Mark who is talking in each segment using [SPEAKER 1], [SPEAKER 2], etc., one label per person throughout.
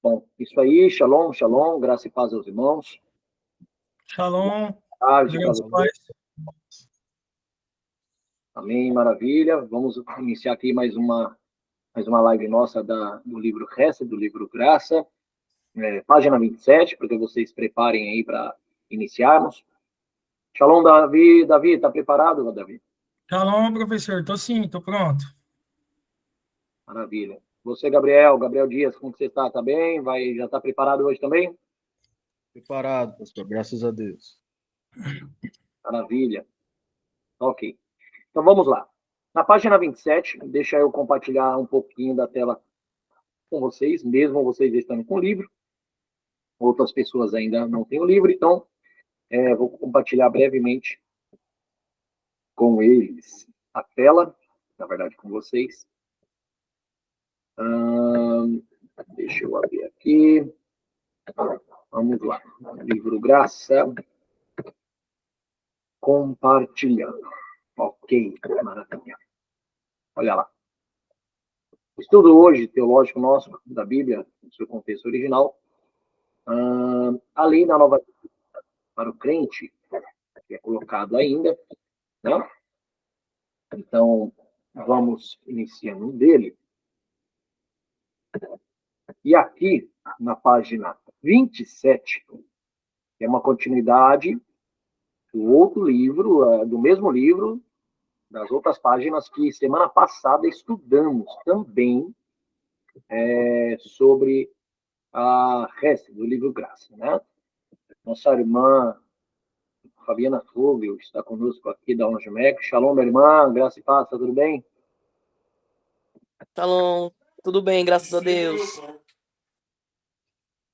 [SPEAKER 1] Bom, isso aí, shalom, shalom, graça e paz aos irmãos.
[SPEAKER 2] Shalom,
[SPEAKER 1] Tarde,
[SPEAKER 2] graças a Deus.
[SPEAKER 1] Amém, maravilha. Vamos iniciar aqui mais uma live nossa do livro Resta, do livro Graça, página 27, para que vocês preparem aí para iniciarmos. Shalom, Davi. Davi, está preparado, Davi?
[SPEAKER 2] Shalom, professor. Tô sim, tô pronto.
[SPEAKER 1] Maravilha. Você, Gabriel Dias, como você está? Está bem? Já está preparado hoje também?
[SPEAKER 3] Preparado, pastor, graças a Deus.
[SPEAKER 1] Maravilha. Ok. Então, vamos lá. Na página 27, deixa eu compartilhar um pouquinho da tela com vocês, mesmo vocês estando com o livro. Outras pessoas ainda não têm o livro, então vou compartilhar brevemente com eles a tela, na verdade, com vocês. Deixa eu abrir aqui. Vamos lá. Livro Graça. Compartilhando. Ok, maravilha. Olha lá. O estudo hoje, teológico nosso, da Bíblia, no seu contexto original, a lei da nova para o crente, que é colocado ainda, né? Então, vamos iniciando dele. E aqui, na página 27, é uma continuidade do outro livro, do mesmo livro, das outras páginas que semana passada estudamos também sobre a Resta, do livro Graça, né? Nossa irmã Fabiana Fogel está conosco aqui da UNJMEC. Shalom, minha irmã, graça e paz, tá tudo bem?
[SPEAKER 4] Shalom, tudo bem, graças a Deus.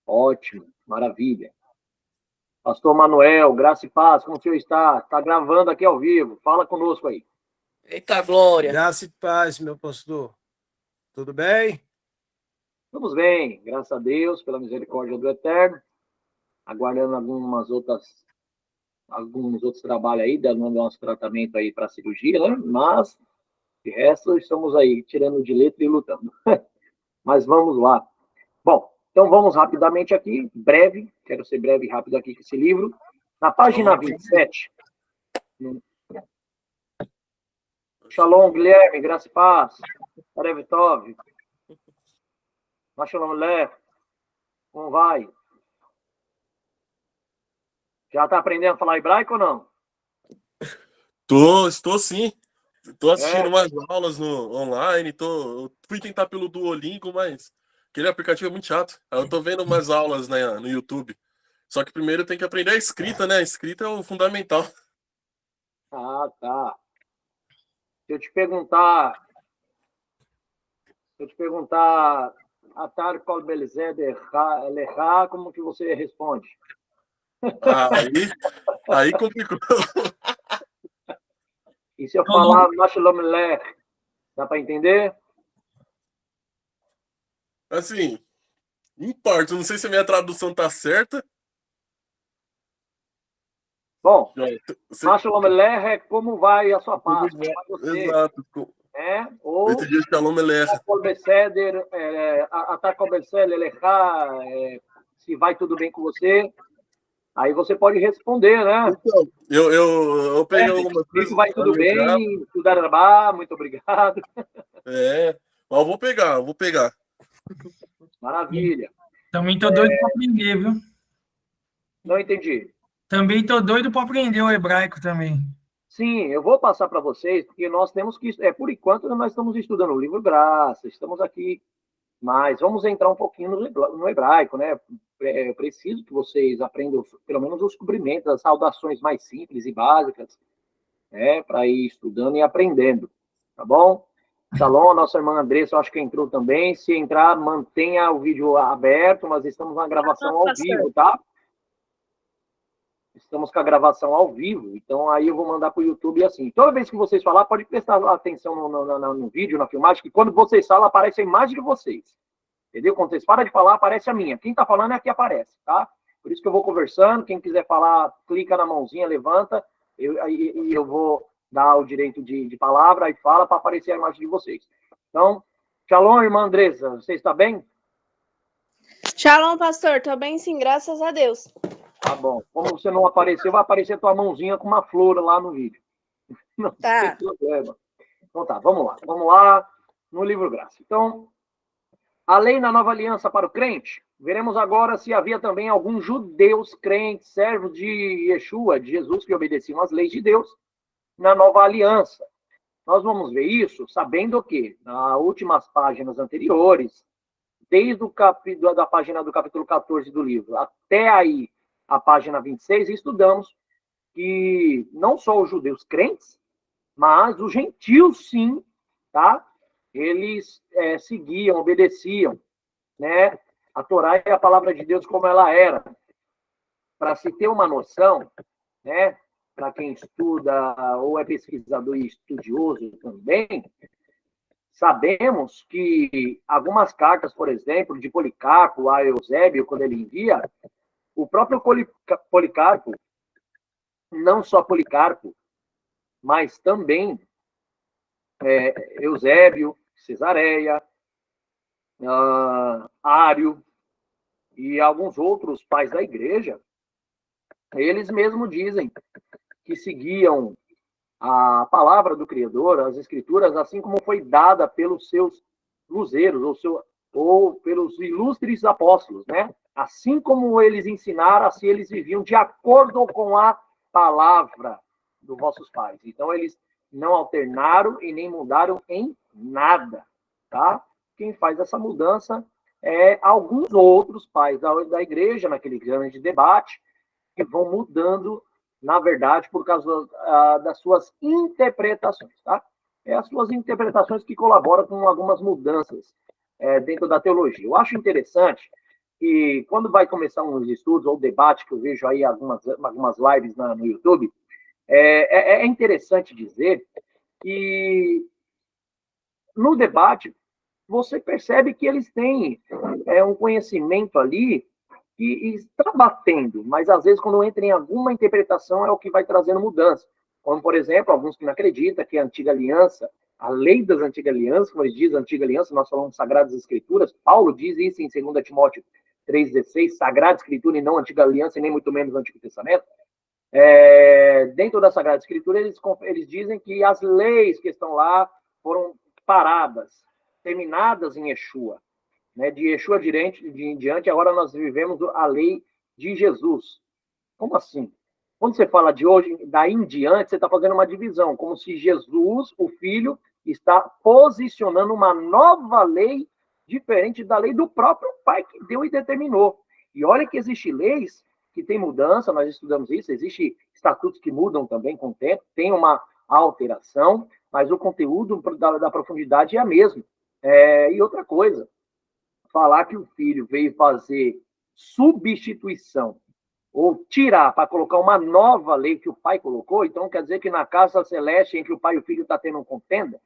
[SPEAKER 1] Ótimo, maravilha. Pastor Manuel, graça e paz, como o senhor está? Está gravando aqui ao vivo, fala conosco aí.
[SPEAKER 4] Eita glória.
[SPEAKER 5] Graça e paz, meu pastor. Tudo bem?
[SPEAKER 1] Vamos bem, graças a Deus, pela misericórdia do Eterno. Aguardando alguns outros trabalhos aí, dando nosso tratamento aí para cirurgia, né? Mas, de resto, estamos aí, tirando de letra e lutando. Mas vamos lá. Bom, então vamos rapidamente aqui, breve, quero ser breve e rápido aqui com esse livro. Na página 27. Shalom, Guilherme, graça e paz. Arev Tov. Shalom, Lé. Como vai? Já está aprendendo a falar hebraico ou não?
[SPEAKER 6] Estou sim. Estou assistindo umas aulas online. Fui tentar pelo Duolingo, mas aquele aplicativo é muito chato. Eu estou vendo umas aulas, né, no YouTube. Só que primeiro eu tenho que aprender a escrita, né? A escrita é o fundamental.
[SPEAKER 1] Ah, tá. Se eu te perguntar, Atar Kol Belzé Lecha, como que você responde?
[SPEAKER 6] Aí complicou.
[SPEAKER 1] E se eu falar Shalom Lech, dá para entender?
[SPEAKER 6] Assim, em parte, não sei se a minha tradução tá certa.
[SPEAKER 1] Bom, Shalom Lech é como vai a sua paz, como vai você.
[SPEAKER 6] Exato.
[SPEAKER 1] Ou
[SPEAKER 6] eu entendi Shalom Lech.
[SPEAKER 1] Atar Kol Belzé Lecha, se vai tudo bem com você. Aí você pode responder, né?
[SPEAKER 6] Então, eu peguei alguma coisa.
[SPEAKER 1] Isso vai tudo bem, tudo arabá, muito obrigado.
[SPEAKER 6] Mas eu vou pegar.
[SPEAKER 1] Maravilha.
[SPEAKER 2] Também tô doido para aprender, viu?
[SPEAKER 1] Não entendi.
[SPEAKER 2] Também tô doido para aprender o hebraico também.
[SPEAKER 1] Sim, eu vou passar para vocês, porque nós temos que... por enquanto, nós estamos estudando o livro Graça, estamos aqui, mas vamos entrar um pouquinho no hebraico, né? Eu preciso que vocês aprendam, pelo menos, os cumprimentos, as saudações mais simples e básicas, né? Para ir estudando e aprendendo, tá bom? Shalom, nossa irmã Andressa, eu acho que entrou também. Se entrar, mantenha o vídeo aberto, mas estamos na gravação ao vivo, tá? Estamos com a gravação ao vivo, então aí eu vou mandar para o YouTube assim. Toda vez que vocês falar, pode prestar atenção no vídeo, na filmagem, que quando vocês falam, aparece a imagem de vocês. Entendeu? Quando vocês param de falar, aparece a minha. Quem está falando é aqui aparece, tá? Por isso que eu vou conversando. Quem quiser falar, clica na mãozinha, levanta, e eu vou dar o direito de palavra e fala para aparecer a imagem de vocês. Então, shalom, irmã Andressa, você está bem?
[SPEAKER 7] Shalom, pastor. Tô bem sim, graças a Deus.
[SPEAKER 1] Tá bom. Como você não apareceu, vai aparecer tua mãozinha com uma flor lá no vídeo. Não
[SPEAKER 7] Tá.
[SPEAKER 1] tem problema. Então tá, vamos lá. Vamos lá no livro Graça. Então, a lei na nova aliança para o crente. Veremos agora se havia também alguns judeus crentes, servos de Yeshua, de Jesus, que obedeciam às leis de Deus na nova aliança. Nós vamos ver isso sabendo que, nas últimas páginas anteriores, desde da página do capítulo 14 do livro até aí, a página 26, estudamos que não só os judeus crentes, mas os gentios, sim, tá? Eles seguiam, obedeciam, né? A Torá e a palavra de Deus como ela era. Para se ter uma noção, né? Para quem estuda ou é pesquisador e estudioso também, sabemos que algumas cartas, por exemplo, de Policarpo a Eusébio, quando ele envia, o próprio Policarpo, não só Policarpo, mas também Eusébio, Cesareia, Ário e alguns outros pais da igreja, eles mesmos dizem que seguiam a palavra do Criador, as Escrituras, assim como foi dada pelos seus luzeiros, ou pelos ilustres apóstolos, né? Assim como eles ensinaram, assim eles viviam de acordo com a palavra dos vossos pais. Então, eles não alternaram e nem mudaram em nada, tá? Quem faz essa mudança é alguns outros pais da igreja, naquele grande debate, que vão mudando, na verdade, por causa das suas interpretações, tá? É as suas interpretações que colaboram com algumas mudanças dentro da teologia. Eu acho interessante que, quando vai começar uns estudos ou debate, que eu vejo aí algumas lives no YouTube, é interessante dizer que, no debate, você percebe que eles têm um conhecimento ali que está batendo, mas às vezes quando entra em alguma interpretação é o que vai trazendo mudança. Como, por exemplo, alguns que não acreditam que a antiga aliança, a lei das antigas alianças, como eles dizem, a antiga aliança, nós falamos Sagradas Escrituras, Paulo diz isso em 2 Timóteo 3,16, Sagrada Escritura e não antiga aliança, e nem muito menos Antigo Testamento. Dentro da Sagrada Escritura, eles dizem que as leis que estão lá foram paradas, terminadas em Yeshua. Né, de Yeshua em diante, agora nós vivemos a lei de Jesus. Como assim? Quando você fala de hoje, daí em diante, você está fazendo uma divisão, como se Jesus, o Filho, está posicionando uma nova lei diferente da lei do próprio Pai que deu e determinou. E olha que existem leis que têm mudança, nós estudamos isso, existem estatutos que mudam também com o tempo, tem uma alteração, mas o conteúdo da profundidade é a mesma. E outra coisa, falar que o filho veio fazer substituição ou tirar para colocar uma nova lei que o pai colocou, então quer dizer que na casa celeste, entre o pai e o filho, está tendo contenda?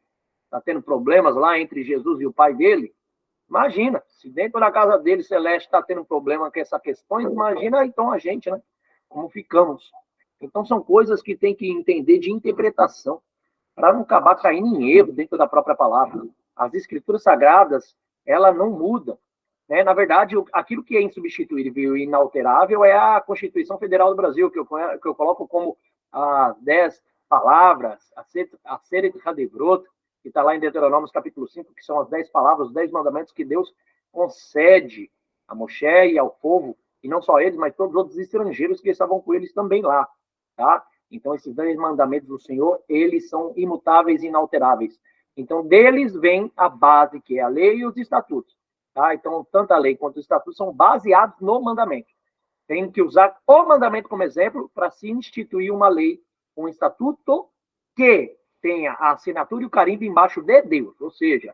[SPEAKER 1] Está tendo problemas lá entre Jesus e o pai dele? Imagina, se dentro da casa dele, celeste, está tendo problema com essa questão, imagina então a gente, né? Como ficamos. Então são coisas que tem que entender de interpretação, para não acabar caindo em erro dentro da própria palavra. As escrituras sagradas, ela não muda. Né? Na verdade, aquilo que é insubstituível e inalterável é a Constituição Federal do Brasil, que eu coloco como as 10 palavras, a Seret Hadevrot, que está lá em Deuteronômio, capítulo 5, que são as 10 palavras, os 10 mandamentos que Deus concede a Moshe e ao povo, e não só eles, mas todos os outros estrangeiros que estavam com eles também lá. Tá? Então, esses 10 mandamentos do Senhor, eles são imutáveis e inalteráveis. Então, deles vem a base, que é a lei e os estatutos. Tá? Então, tanto a lei quanto os estatutos são baseados no mandamento. Tem que usar o mandamento como exemplo para se instituir uma lei, um estatuto que tenha a assinatura e o carimbo embaixo de Deus. Ou seja,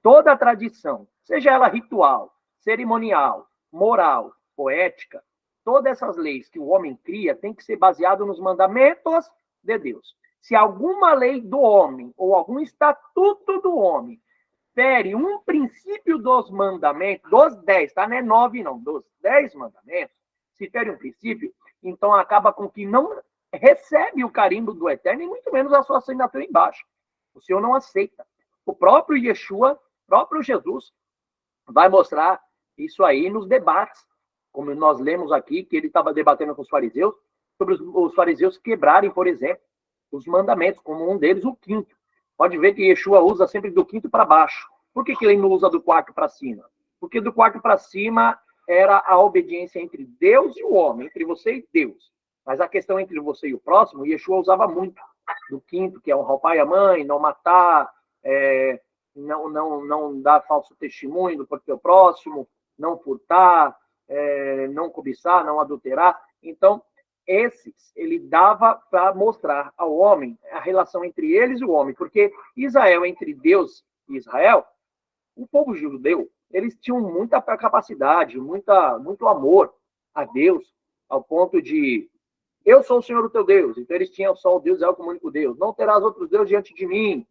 [SPEAKER 1] toda a tradição, seja ela ritual, cerimonial, moral, poética, todas essas leis que o homem cria tem que ser baseado nos mandamentos de Deus. Se alguma lei do homem ou algum estatuto do homem fere um princípio dos mandamentos, dos 10, tá? Não é 9, não, dos 10 mandamentos, se fere um princípio, então acaba com que não recebe o carimbo do Eterno e muito menos a sua assinatura embaixo. O Senhor não aceita. O próprio Yeshua, próprio Jesus, vai mostrar Isso aí nos debates, como nós lemos aqui, que ele estava debatendo com os fariseus, sobre os fariseus quebrarem, por exemplo, os mandamentos, como um deles, o quinto. Pode ver que Yeshua usa sempre do quinto para baixo. Por que ele não usa do quarto para cima? Porque do quarto para cima era a obediência entre Deus e o homem, entre você e Deus. Mas a questão entre você e o próximo, Yeshua usava muito do quinto, que é honrar o pai e a mãe, não matar, não dar falso testemunho do teu próximo, não furtar, não cobiçar, não adulterar. Então, esses ele dava para mostrar ao homem a relação entre eles e o homem, porque Israel, entre Deus e Israel, o povo judeu, eles tinham muita capacidade, muito amor a Deus, ao ponto de eu sou o Senhor o teu Deus. Então eles tinham só o Deus Israel como único Deus. Não terás outros deuses diante de mim.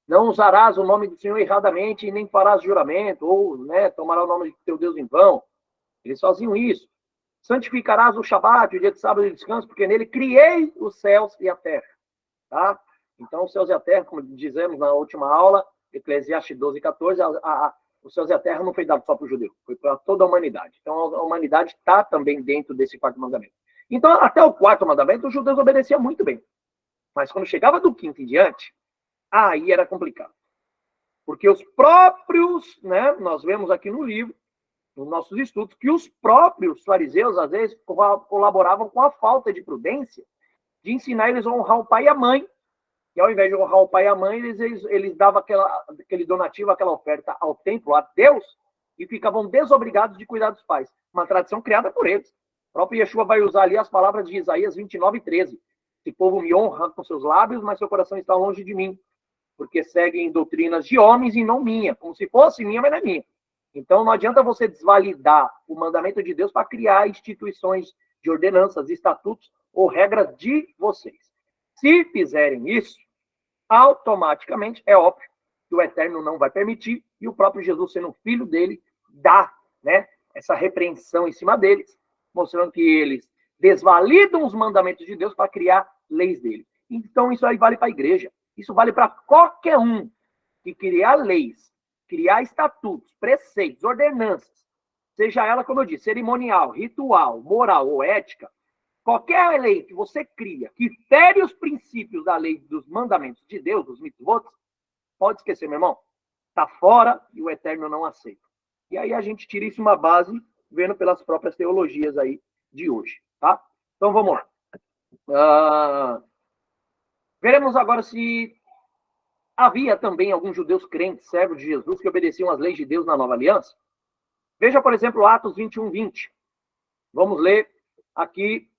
[SPEAKER 1] Não usarás o nome do Senhor erradamente e nem farás juramento, ou tomará o nome do teu Deus em vão. Eles faziam isso. Santificarás o Shabat, o dia de sábado de descanso, porque nele criei os céus e a terra. Tá? Então, os céus e a terra, como dizemos na última aula, Eclesiastes 12, 14, os céus e a terra não foi dado só para o judeu, foi para toda a humanidade. Então, a humanidade está também dentro desse quarto mandamento. Então, até o quarto mandamento, os judeus obedeciam muito bem. Mas quando chegava do quinto em diante, aí era complicado. Porque os próprios, nós vemos aqui no livro, nos nossos estudos, que os próprios fariseus, às vezes, colaboravam com a falta de prudência de ensinar eles a honrar o pai e a mãe. E ao invés de honrar o pai e a mãe, eles davam aquele donativo, aquela oferta ao templo, a Deus, e ficavam desobrigados de cuidar dos pais. Uma tradição criada por eles. O próprio Yeshua vai usar ali as palavras de Isaías 29, 13. Esse povo me honra com seus lábios, mas seu coração está longe de mim, porque seguem doutrinas de homens e não minha, como se fosse minha, mas não é minha. Então, não adianta você desvalidar o mandamento de Deus para criar instituições de ordenanças, estatutos ou regras de vocês. Se fizerem isso, automaticamente, é óbvio que o Eterno não vai permitir, e o próprio Jesus, sendo filho dele, dá essa repreensão em cima deles, mostrando que eles desvalidam os mandamentos de Deus para criar leis dele. Então, isso aí vale para a igreja. Isso vale para qualquer um que criar leis, criar estatutos, preceitos, ordenanças, seja ela, como eu disse, cerimonial, ritual, moral ou ética, qualquer lei que você cria que fere os princípios da lei dos mandamentos de Deus, dos mitzvot, pode esquecer, meu irmão. Está fora e o Eterno não aceita. E aí a gente tira isso uma base vendo pelas próprias teologias aí de hoje, tá? Então vamos lá. Veremos agora se havia também alguns judeus crentes, servos de Jesus, que obedeciam às leis de Deus na Nova Aliança. Veja, por exemplo, Atos 21, 20. Vamos ler aqui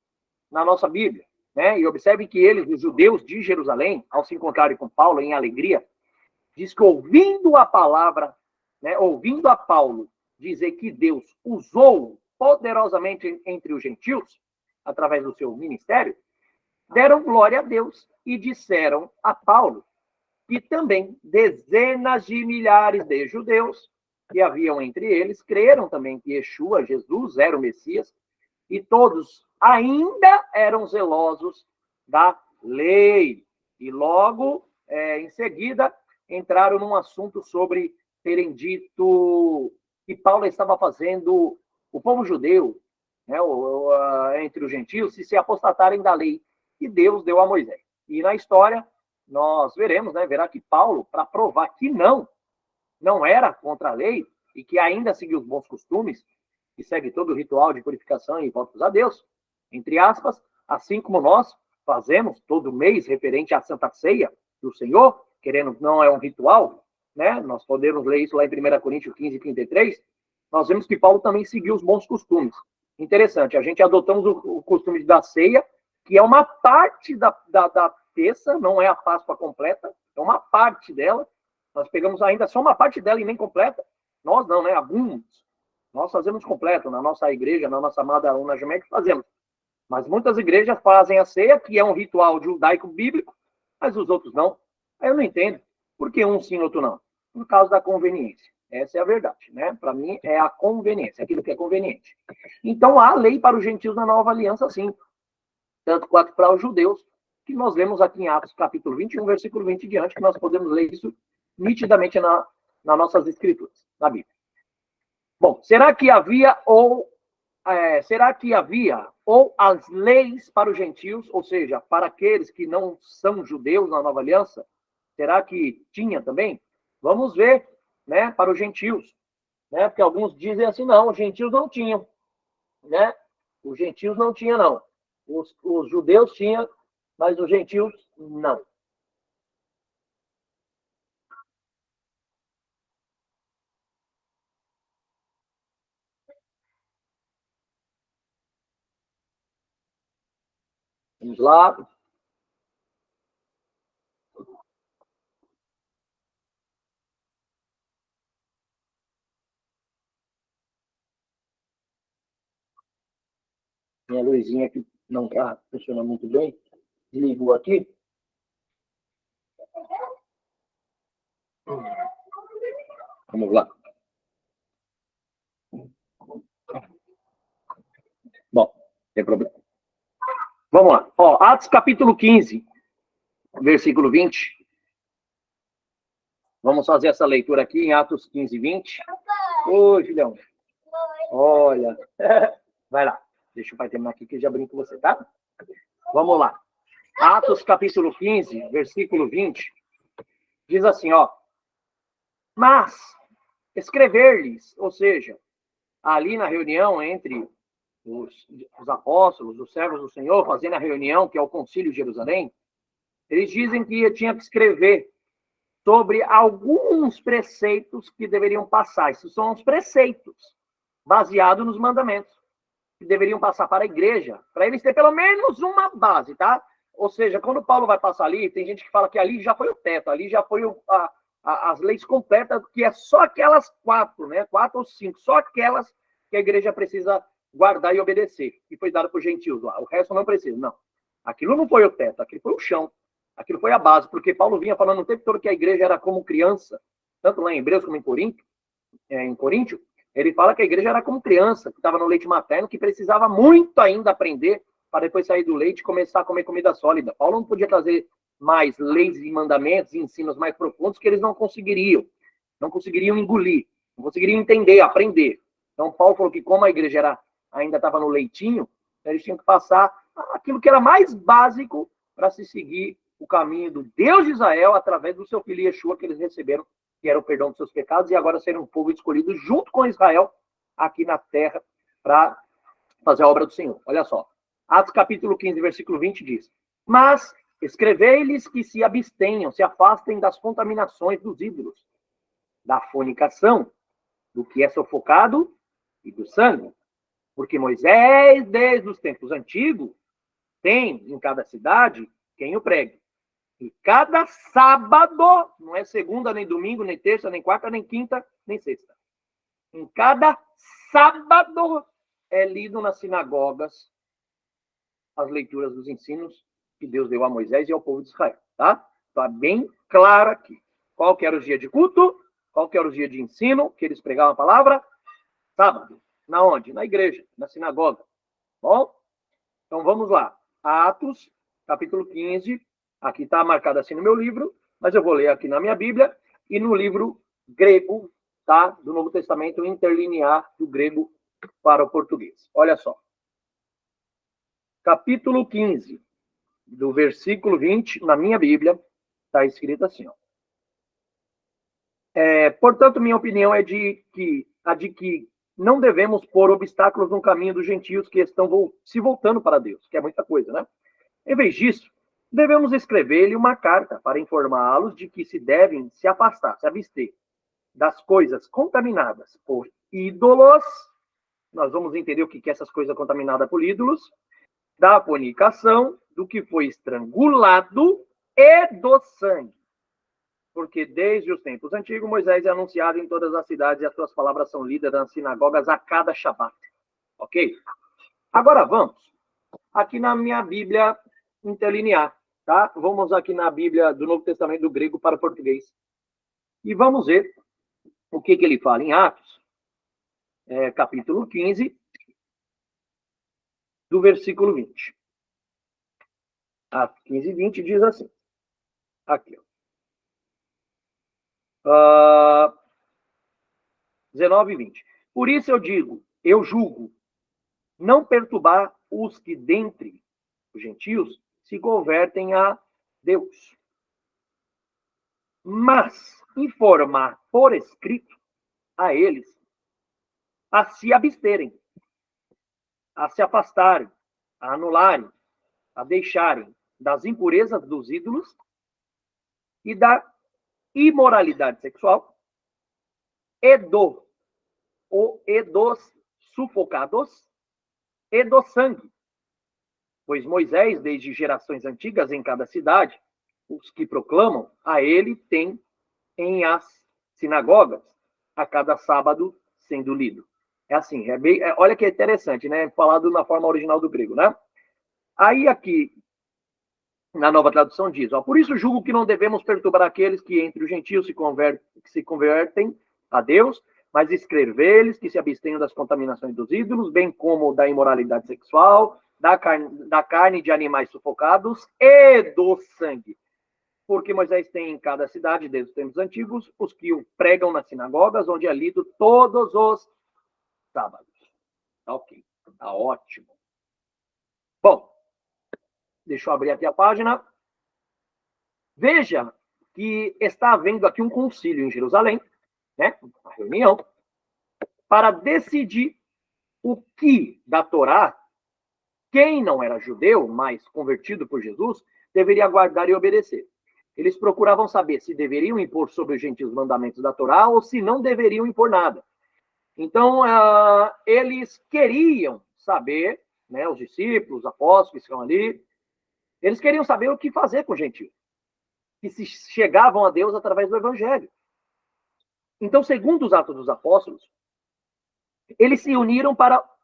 [SPEAKER 1] na nossa Bíblia, E observe que eles, os judeus de Jerusalém, ao se encontrarem com Paulo em alegria, diz que ouvindo a palavra, ouvindo a Paulo dizer que Deus usou poderosamente entre os gentios, através do seu ministério, deram glória a Deus e disseram a Paulo que também dezenas de milhares de judeus que haviam entre eles creram também que Yeshua, Jesus, era o Messias, e todos ainda eram zelosos da lei. E logo, em seguida, entraram num assunto sobre terem dito que Paulo estava fazendo o povo judeu, entre os gentios, se apostatarem da lei que Deus deu a Moisés. E na história, nós veremos, verá que Paulo, para provar que não era contra a lei e que ainda seguia os bons costumes, que segue todo o ritual de purificação e votos a Deus, entre aspas, assim como nós fazemos todo mês referente à Santa Ceia do Senhor, querendo, não é um ritual, Nós podemos ler isso lá em 1 Coríntios 15, 33, nós vemos que Paulo também seguiu os bons costumes. Interessante, a gente adotamos o costume da ceia, que é uma parte da peça, não é a Páscoa completa, é uma parte dela. Nós pegamos ainda só uma parte dela e nem completa. Nós não, Alguns. Nós fazemos completo, na nossa igreja, na nossa amada Una Jumec, fazemos. Mas muitas igrejas fazem a ceia, que é um ritual judaico-bíblico, mas os outros não. Aí eu não entendo. Por que um sim e outro não? Por causa da conveniência. Essa é a verdade, Para mim, é a conveniência, aquilo que é conveniente. Então, há lei para os gentios na nova aliança, sim. Tanto quanto para os judeus, que nós lemos aqui em Atos, capítulo 21, versículo 20 e diante, que nós podemos ler isso nitidamente nas nossas escrituras, na Bíblia. Bom, será que havia ou as leis para os gentios, ou seja, para aqueles que não são judeus na nova aliança? Será que tinha também? Vamos ver, né, para os gentios, né? Porque alguns dizem assim, não, os gentios não tinham, né? Os gentios não tinham, não. Os judeus tinham, mas os gentios não. Vamos lá. Minha luzinha aqui não está funcionando muito bem. Desligou aqui. Vamos lá. Bom, tem problema. Vamos lá. Ó, Atos capítulo 15, versículo 20. Vamos fazer essa leitura aqui em Atos 15, 20. Oi, filhão. Olha. Vai lá. Deixa o pai terminar aqui que eu já brinco com você, tá? Vamos lá. Atos capítulo 15, versículo 20. Diz assim, ó. Mas escrever-lhes, ou seja, ali na reunião entre os apóstolos, os servos do Senhor, fazendo a reunião, que é o Concílio de Jerusalém, eles dizem que tinha que escrever sobre alguns preceitos que deveriam passar. Esses são os preceitos baseados nos mandamentos que deveriam passar para a igreja, para eles ter pelo menos uma base, tá? Ou seja, quando Paulo vai passar ali, tem gente que fala que ali já foi o teto, ali já foi as leis completas, que é só aquelas 4, né? 4 ou 5, só aquelas que a igreja precisa guardar e obedecer, que foi dado para os gentios lá. O resto não precisa, não. Aquilo não foi o teto, aquilo foi o chão. Aquilo foi a base, porque Paulo vinha falando o tempo todo que a igreja era como criança, tanto lá em Hebreus como em Coríntio, ele fala que a igreja era como criança, que estava no leite materno, que precisava muito ainda aprender para depois sair do leite e começar a comer comida sólida. Paulo não podia trazer mais leis e mandamentos e ensinos mais profundos que eles não conseguiriam engolir, não conseguiriam entender, aprender. Então Paulo falou que como a igreja ainda estava no leitinho, eles tinham que passar aquilo que era mais básico para se seguir o caminho do Deus de Israel através do seu filho Yeshua que eles receberam, que era o perdão dos seus pecados, e agora serem um povo escolhido junto com Israel aqui na terra para fazer a obra do Senhor. Olha só. Atos capítulo 15, versículo 20 diz: Mas escrevei-lhes que se abstenham, se afastem das contaminações dos ídolos, da fornicação, do que é sufocado e do sangue. Porque Moisés, desde os tempos antigos, tem em cada cidade quem o pregue. E cada sábado, não é segunda, nem domingo, nem terça, nem quarta, nem quinta, nem sexta. Em cada sábado é lido nas sinagogas as leituras dos ensinos que Deus deu a Moisés e ao povo de Israel, tá? Está bem claro aqui. Qual que era o dia de culto, qual que era o dia de ensino, que eles pregavam a palavra? Sábado. Na onde? Na igreja, na sinagoga. Bom? Então vamos lá. Atos, capítulo 15. Aqui está marcado assim no meu livro, mas eu vou ler aqui na minha Bíblia e no livro grego, tá? Do Novo Testamento, interlinear do grego para o português. Olha só. Capítulo 15, do versículo 20, na minha Bíblia, está escrito assim, ó. Portanto, minha opinião é de que não devemos pôr obstáculos no caminho dos gentios que estão se voltando para Deus, que é muita coisa, né? Em vez disso, devemos escrever-lhe uma carta para informá-los de que se devem se afastar, se abster das coisas contaminadas por ídolos. Nós vamos entender o que é essas coisas contaminadas por ídolos, da fornicação, do que foi estrangulado e do sangue. Porque desde os tempos antigos, Moisés é anunciado em todas as cidades e as suas palavras são lidas nas sinagogas a cada Shabat. Ok? Agora vamos aqui na minha Bíblia interlinear, tá? Vamos aqui na Bíblia do Novo Testamento do grego para o português. E vamos ver o que ele fala em Atos, capítulo 15, do versículo 20. Atos 15, 20 diz assim. Aqui, ó. 19 e 20. Por isso eu julgo, não perturbar os que dentre os gentios se convertem a Deus, mas informar por escrito a eles a se absterem, a se afastarem, a anularem, a deixarem das impurezas dos ídolos e da imoralidade sexual e dos sufocados e do sangue. Pois Moisés, desde gerações antigas em cada cidade, os que proclamam a ele tem em as sinagogas, a cada sábado sendo lido. É assim, olha que interessante, né? Falado na forma original do grego, né? Aí aqui, na nova tradução diz, por isso julgo que não devemos perturbar aqueles que entre os gentios se convertem a Deus, mas escrever-lhes que se abstenham das contaminações dos ídolos, bem como da imoralidade sexual, da carne de animais sufocados e do sangue. Porque Moisés tem em cada cidade, desde os tempos antigos, os que o pregam nas sinagogas, onde é lido todos os sábados. Tá ok, tá ótimo. Bom, deixa eu abrir aqui a página. Veja que está havendo aqui um concílio em Jerusalém, né? Uma reunião, para decidir o que da Torá, quem não era judeu, mas convertido por Jesus, deveria guardar e obedecer. Eles procuravam saber se deveriam impor sobre os gentios os mandamentos da Torá ou se não deveriam impor nada. Então, eles queriam saber, né, os discípulos, os apóstolos que estão ali, eles queriam saber o que fazer com os gentios, que se chegavam a Deus através do Evangelho. Então, segundo os Atos dos Apóstolos, eles se uniram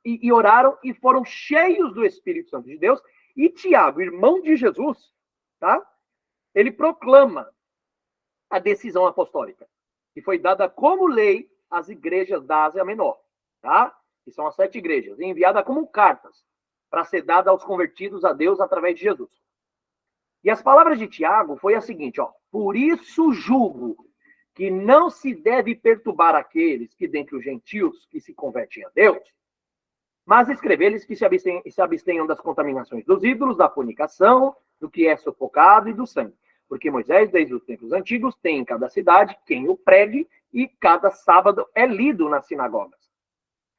[SPEAKER 1] e oraram e foram cheios do Espírito Santo de Deus. E Tiago, irmão de Jesus, tá? Ele proclama a decisão apostólica, que foi dada como lei às igrejas da Ásia Menor, tá? Que são as 7 igrejas, e enviada como cartas para ser dada aos convertidos a Deus através de Jesus. E as palavras de Tiago foi a seguinte, por isso julgo que não se deve perturbar aqueles que dentre os gentios que se convertem a Deus, mas escrever-lhes que se abstenham das contaminações dos ídolos, da fornicação, do que é sufocado e do sangue. Porque Moisés, desde os tempos antigos, tem em cada cidade quem o pregue, e cada sábado é lido nas sinagogas.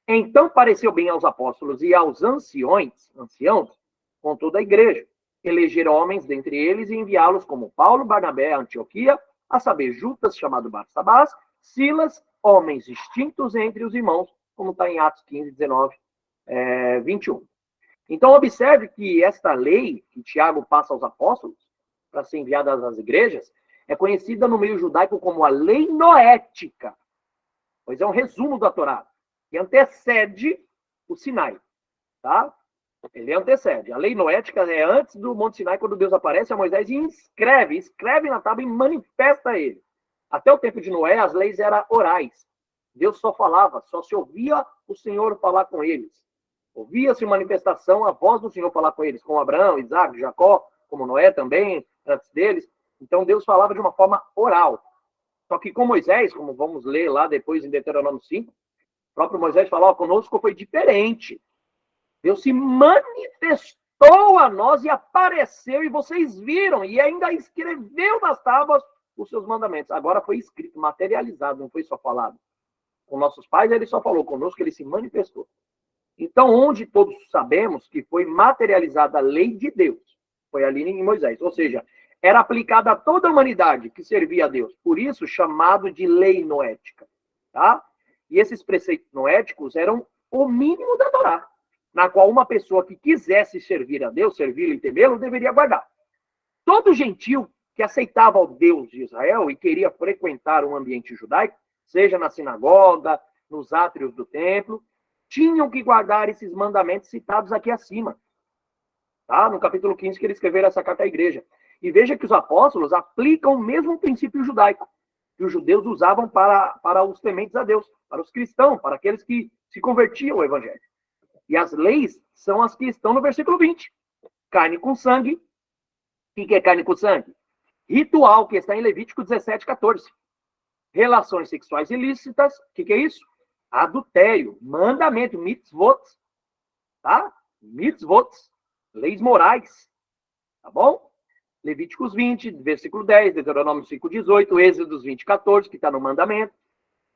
[SPEAKER 1] Então pareceu bem aos apóstolos e aos anciãos, com toda a igreja, eleger homens dentre eles e enviá-los como Paulo, Barnabé, Antioquia, a saber, Judas, chamado Barsabás, Silas, homens distintos entre os irmãos, como está em Atos 15, 19, 21. Então, observe que esta lei que Tiago passa aos apóstolos, para ser enviada às igrejas, é conhecida no meio judaico como a lei noética, pois é um resumo da Torá, que antecede o Sinai, tá? Ele antecede. A lei noética é antes do Monte Sinai, quando Deus aparece a Moisés e escreve na tábua e manifesta ele. Até o tempo de Noé, as leis eram orais. Deus só falava, só se ouvia o Senhor falar com eles. Ouvia-se manifestação, a voz do Senhor falar com eles, como Abraão, Isaac, Jacó, como Noé também, antes deles. Então, Deus falava de uma forma oral. Só que com Moisés, como vamos ler lá depois em Deuteronômio 5, o próprio Moisés falou, conosco foi diferente. Deus se manifestou a nós e apareceu, e vocês viram, e ainda escreveu nas tábuas os seus mandamentos. Agora foi escrito, materializado, não foi só falado. Com nossos pais, ele só falou, conosco ele se manifestou. Então, onde todos sabemos que foi materializada a lei de Deus, foi ali em Moisés. Ou seja, era aplicada a toda a humanidade que servia a Deus. Por isso, chamado de lei noética. Tá? E esses preceitos noéticos eram o mínimo da Torá, na qual uma pessoa que quisesse servir a Deus, servi-lo e temê-lo, deveria guardar. Todo gentil que aceitava o Deus de Israel e queria frequentar um ambiente judaico, seja na sinagoga, nos átrios do templo, tinham que guardar esses mandamentos citados aqui acima. Tá? No capítulo 15 que ele escreveu essa carta à igreja. E veja que os apóstolos aplicam o mesmo princípio judaico que os judeus usavam para os tementes a Deus, para os cristãos, para aqueles que se convertiam ao evangelho. E as leis são as que estão no versículo 20. Carne com sangue. O que é carne com sangue? Ritual, que está em Levítico 17, 14. Relações sexuais ilícitas. O que é isso? Adultério, mandamento, mitzvot, tá? Mitzvot, leis morais, tá bom? Levíticos 20, versículo 10, Deuteronômio 5:18, Êxodos 20:14, que está no mandamento.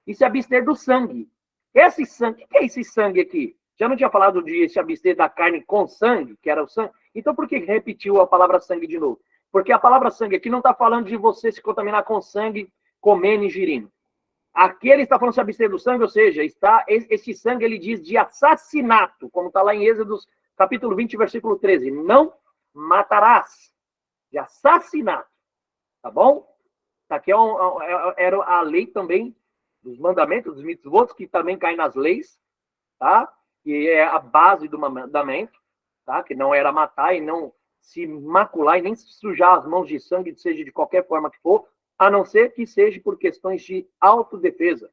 [SPEAKER 1] E se abster do sangue. Esse sangue, o que é esse sangue aqui? Já não tinha falado de se abster da carne com sangue, que era o sangue? Então por que repetiu a palavra sangue de novo? Porque a palavra sangue aqui não está falando de você se contaminar com sangue, comendo e ingerindo. Aqui ele está falando de se abster do sangue, ou seja, esse sangue ele diz de assassinato, como está lá em Êxodos capítulo 20, versículo 13. Não matarás. De assassinato, tá bom? Aqui era a lei também dos mandamentos, dos mitzvot, que também cai nas leis, tá? E é a base do mandamento, tá? Que não era matar e não se macular e nem sujar as mãos de sangue, seja de qualquer forma que for, a não ser que seja por questões de autodefesa,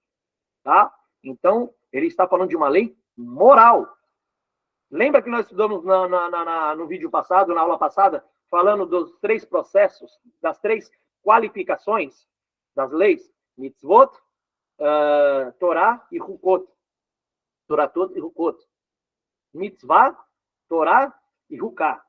[SPEAKER 1] tá? Então, ele está falando de uma lei moral. Lembra que nós estudamos no vídeo passado, na aula passada, falando dos 3 processos, das 3 qualificações das leis, mitzvot, Torá e Hukot. Toratot e Hukot. Mitzvah, Torá e Huká.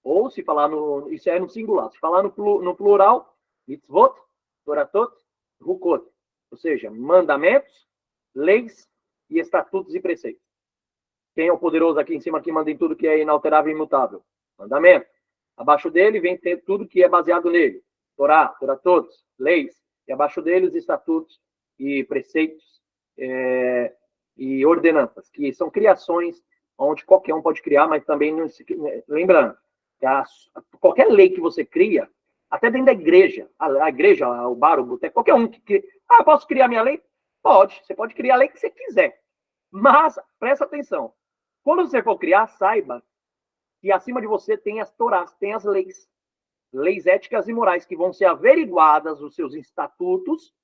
[SPEAKER 1] Ou, se falar isso é no singular, se falar no plural, mitzvot, Toratot, Hukot. Ou seja, mandamentos, leis e estatutos e preceitos. Quem é o poderoso aqui em cima que manda em tudo que é inalterável e imutável? Mandamento. Abaixo dele vem ter tudo que é baseado nele. Torá, todos, leis. E abaixo deles, estatutos e preceitos e ordenanças, que são criações onde qualquer um pode criar, mas também, lembrando, que qualquer lei que você cria, até dentro da igreja, a igreja, o bar, o boteco, qualquer um que... posso criar minha lei? Pode. Você pode criar a lei que você quiser. Mas, presta atenção. Quando você for criar, saiba que acima de você tem as torás, tem as leis. Leis éticas e morais que vão ser averiguadas, os seus estatutos,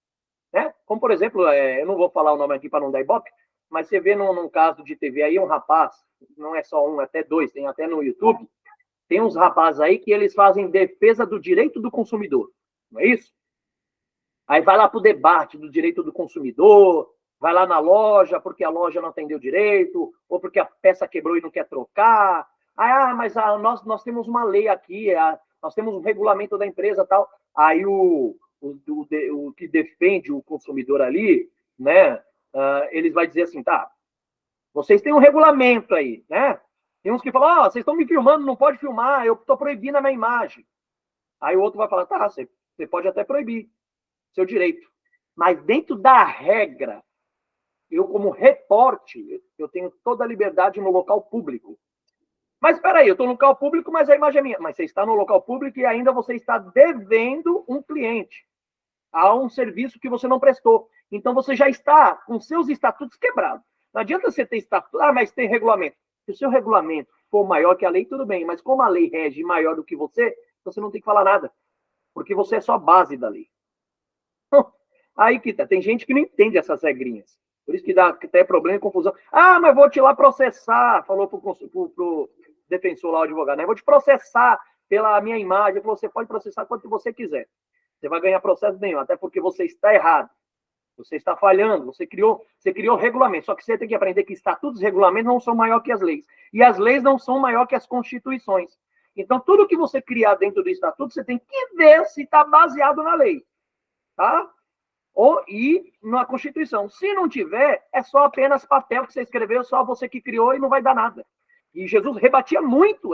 [SPEAKER 1] né? Como, por exemplo, eu não vou falar o nome aqui para não dar ibope, mas você vê num caso de TV aí, um rapaz, não é só um, até 2, tem até no YouTube, tem uns rapazes aí que eles fazem defesa do direito do consumidor, não é isso? Aí vai lá para o debate do direito do consumidor, vai lá na loja porque a loja não atendeu direito, ou porque a peça quebrou e não quer trocar. Mas nós temos uma lei aqui, nós temos um regulamento da empresa e tal. Aí o que defende o consumidor ali, né, eles vai dizer assim, tá, vocês têm um regulamento aí, né? Tem uns que falam, vocês estão me filmando, não pode filmar, eu estou proibindo a minha imagem. Aí o outro vai falar, tá, você pode até proibir, seu direito. Mas dentro da regra, eu como repórter, eu tenho toda a liberdade no local público. Mas espera aí, eu estou no local público, mas a imagem é minha. Mas você está no local público e ainda você está devendo um cliente a um serviço que você não prestou. Então você já está com seus estatutos quebrados. Não adianta você ter estatuto, mas tem regulamento. Se o seu regulamento for maior que a lei, tudo bem. Mas como a lei rege maior do que você não tem que falar nada. Porque você é só a base da lei. Aí que tá. Tem gente que não entende essas regrinhas. Por isso que dá até problema e confusão. Mas vou te lá processar, falou pro defensor lá, o advogado, né? Vou te processar pela minha imagem. Ele falou, você pode processar quanto você quiser. Você vai ganhar processo nenhum, até porque você está errado. Você está falhando, você criou regulamento. Só que você tem que aprender que estatutos e regulamentos não são maior que as leis. E as leis não são maior que as constituições. Então, tudo que você criar dentro do estatuto, você tem que ver se está baseado na lei. Tá? E na Constituição. Se não tiver, é só apenas papel que você escreveu, só você que criou e não vai dar nada. E Jesus rebatia muito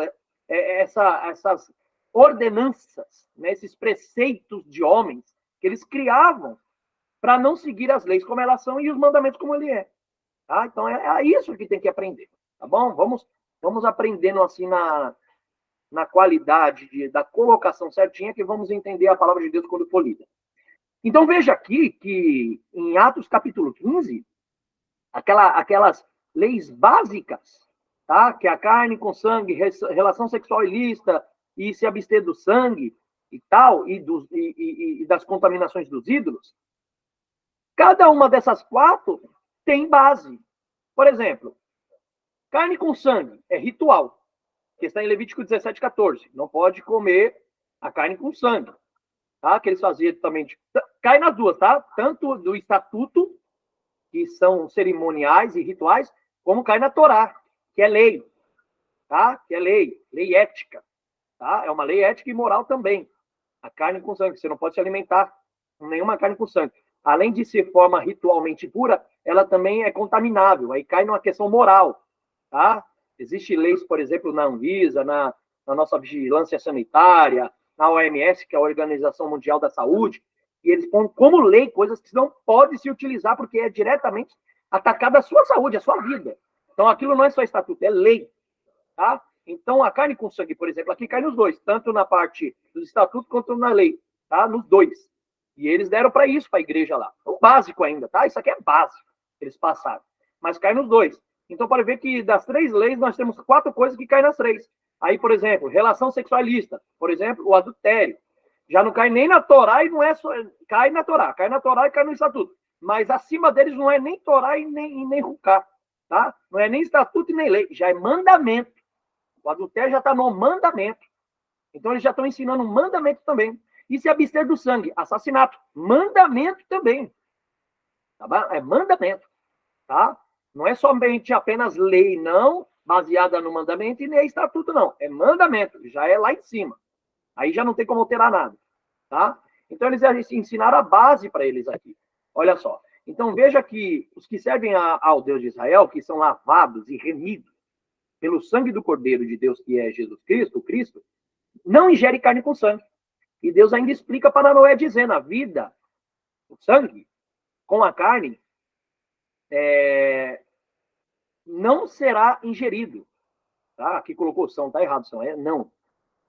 [SPEAKER 1] essas ordenanças, né, esses preceitos de homens que eles criavam para não seguir as leis como elas são e os mandamentos como ele é. Tá? Então é isso que tem que aprender. Tá bom? Vamos aprendendo assim na qualidade da colocação certinha que vamos entender a palavra de Deus quando for lida. Então, veja aqui que em Atos capítulo 15, aquelas leis básicas, tá? Que é a carne com sangue, relação sexual ilícita, e se abster do sangue e tal, e das contaminações dos ídolos, cada uma dessas 4 tem base. Por exemplo, carne com sangue é ritual, que está em Levítico 17:14. Não pode comer a carne com sangue. Tá? Que eles faziam também. Cai nas duas, tá? Tanto do estatuto, que são cerimoniais e rituais, como cai na Torá, que é lei, tá? Que é lei ética, tá? É uma lei ética e moral também. A carne com sangue, você não pode se alimentar com nenhuma carne com sangue. Além de ser forma ritualmente pura, ela também é contaminável, aí cai numa questão moral, tá? Existem leis, por exemplo, na Anvisa, na nossa vigilância sanitária, na OMS, que é a Organização Mundial da Saúde, e eles põem como lei coisas que não podem se utilizar porque é diretamente atacada a sua saúde, a sua vida. Então, aquilo não é só estatuto, é lei, tá? Então, a carne com sangue, por exemplo, aqui cai nos dois, tanto na parte do estatuto quanto na lei, tá? Nos dois. E eles deram para isso, para a igreja lá. O básico ainda, tá? Isso aqui é básico, eles passaram. Mas cai nos dois. Então, pode ver que das 3 leis, nós temos 4 coisas que caem nas 3. Aí, por exemplo, relação sexualista. Por exemplo, o adultério. Já não cai nem na Torá e não é só... Cai na Torá e cai no estatuto. Mas acima deles não é nem Torá e nem Rucá, tá? Não é nem estatuto e nem lei. Já é mandamento. O adultério já está no mandamento. Então, eles já estão ensinando um mandamento também. E se abster do sangue? Assassinato. Mandamento também. Tá bom? É mandamento. Tá? Não é somente apenas lei, não, baseada no mandamento, e nem é estatuto, não. É mandamento. Já é lá em cima. Aí já não tem como alterar nada. Tá? Então, eles ensinaram a base para eles aqui. Olha só. Então, veja que os que servem ao Deus de Israel, que são lavados e remidos pelo sangue do Cordeiro de Deus, que é Jesus Cristo, o Cristo, não ingere carne com sangue. E Deus ainda explica para Noé, dizendo, a vida, o sangue, com a carne, não será ingerido. Tá? Aqui colocou são, tá errado, são, não.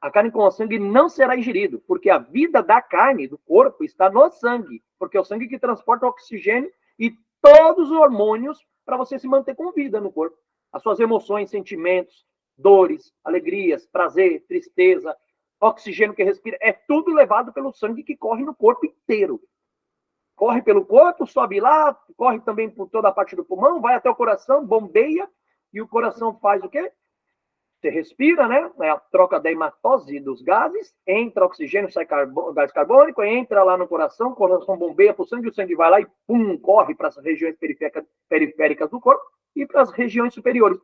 [SPEAKER 1] A carne com o sangue não será ingerido, porque a vida da carne, do corpo, está no sangue, porque é o sangue que transporta o oxigênio e todos os hormônios para você se manter com vida no corpo. As suas emoções, sentimentos, dores, alegrias, prazer, tristeza, oxigênio que respira, é tudo levado pelo sangue que corre no corpo inteiro. Corre pelo corpo, sobe lá, corre também por toda a parte do pulmão, vai até o coração, bombeia, e o coração faz o quê? Você respira, né? É a troca da hematose dos gases, entra oxigênio, sai gás carbônico, entra lá no coração, o coração bombeia para o sangue vai lá e pum, corre para as regiões periféricas do corpo e para as regiões superiores,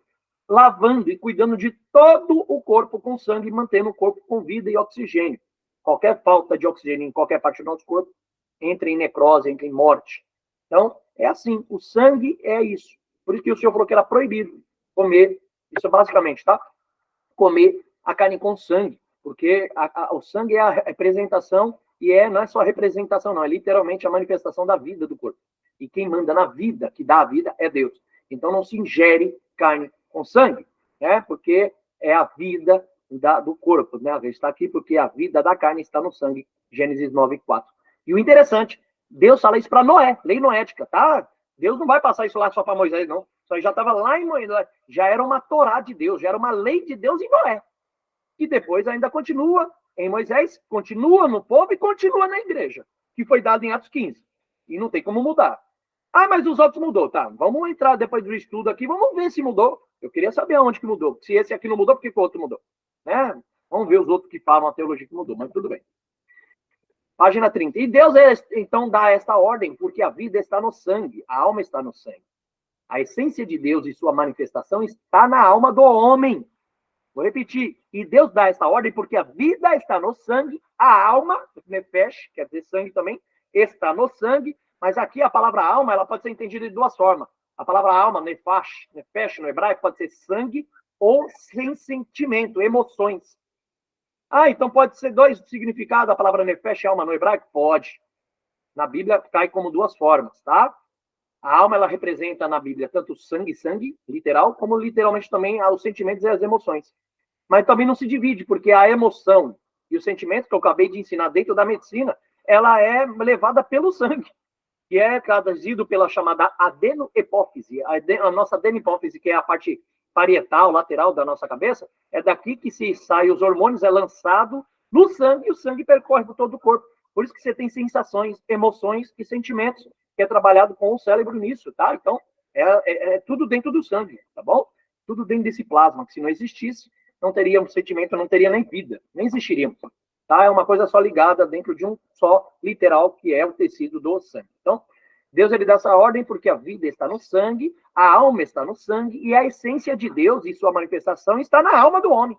[SPEAKER 1] lavando e cuidando de todo o corpo com sangue, mantendo o corpo com vida e oxigênio. Qualquer falta de oxigênio em qualquer parte do nosso corpo entra em necrose, entra em morte. Então, é assim, o sangue é isso. Por isso que o Senhor falou que era proibido comer, isso basicamente, tá? Comer a carne com sangue, porque o sangue é a representação, e não é só a representação, não, é literalmente a manifestação da vida do corpo. E quem manda na vida, que dá a vida, é Deus. Então, não se ingere carne com sangue, né? Porque é a vida do corpo, né? A gente está aqui porque a vida da carne está no sangue, Gênesis 9:4. E o interessante, Deus fala isso para Noé, lei noética, tá? Deus não vai passar isso lá só para Moisés, não. Isso aí já estava lá em Moisés, já era uma Torá de Deus, já era uma lei de Deus em Noé. E depois ainda continua em Moisés, continua no povo e continua na igreja, que foi dado em Atos 15. E não tem como mudar. Ah, mas os outros mudou, tá? Vamos entrar depois do estudo aqui, vamos ver se mudou. Eu queria saber aonde que mudou. Se esse aqui não mudou, por que o outro mudou? Né? Vamos ver os outros que falam a teologia que mudou, mas tudo bem. Página 30. E Deus, então, dá esta ordem, porque a vida está no sangue, a alma está no sangue. A essência de Deus e sua manifestação está na alma do homem. Vou repetir. E Deus dá esta ordem porque a vida está no sangue, a alma, nefesh, quer dizer sangue também, está no sangue, mas aqui a palavra alma, ela pode ser entendida de duas formas. A palavra alma, nefesh no hebraico, pode ser sangue ou sem sentimento, emoções. Ah, então pode ser 2 significados a palavra nefesh, alma no hebraico? Pode. Na Bíblia cai como 2 formas, tá? A alma, ela representa na Bíblia tanto sangue, literal, como literalmente também os sentimentos e as emoções. Mas também não se divide, porque a emoção e o sentimento que eu acabei de ensinar dentro da medicina, ela é levada pelo sangue, que é traduzido pela chamada adenohipófise. A nossa adenohipófise, que é a parte parietal, lateral da nossa cabeça, é daqui que se sai os hormônios, é lançado no sangue, e o sangue percorre por todo o corpo. Por isso que você tem sensações, emoções e sentimentos, que é trabalhado com o cérebro nisso, tá? Então, é tudo dentro do sangue, tá bom? Tudo dentro desse plasma, que se não existisse, não teria um sentimento, não teria nem vida, nem existiríamos, tá? É uma coisa só ligada dentro de um só literal, que é o tecido do sangue. Então, Deus ele dá essa ordem porque a vida está no sangue, a alma está no sangue, e a essência de Deus e sua manifestação está na alma do homem.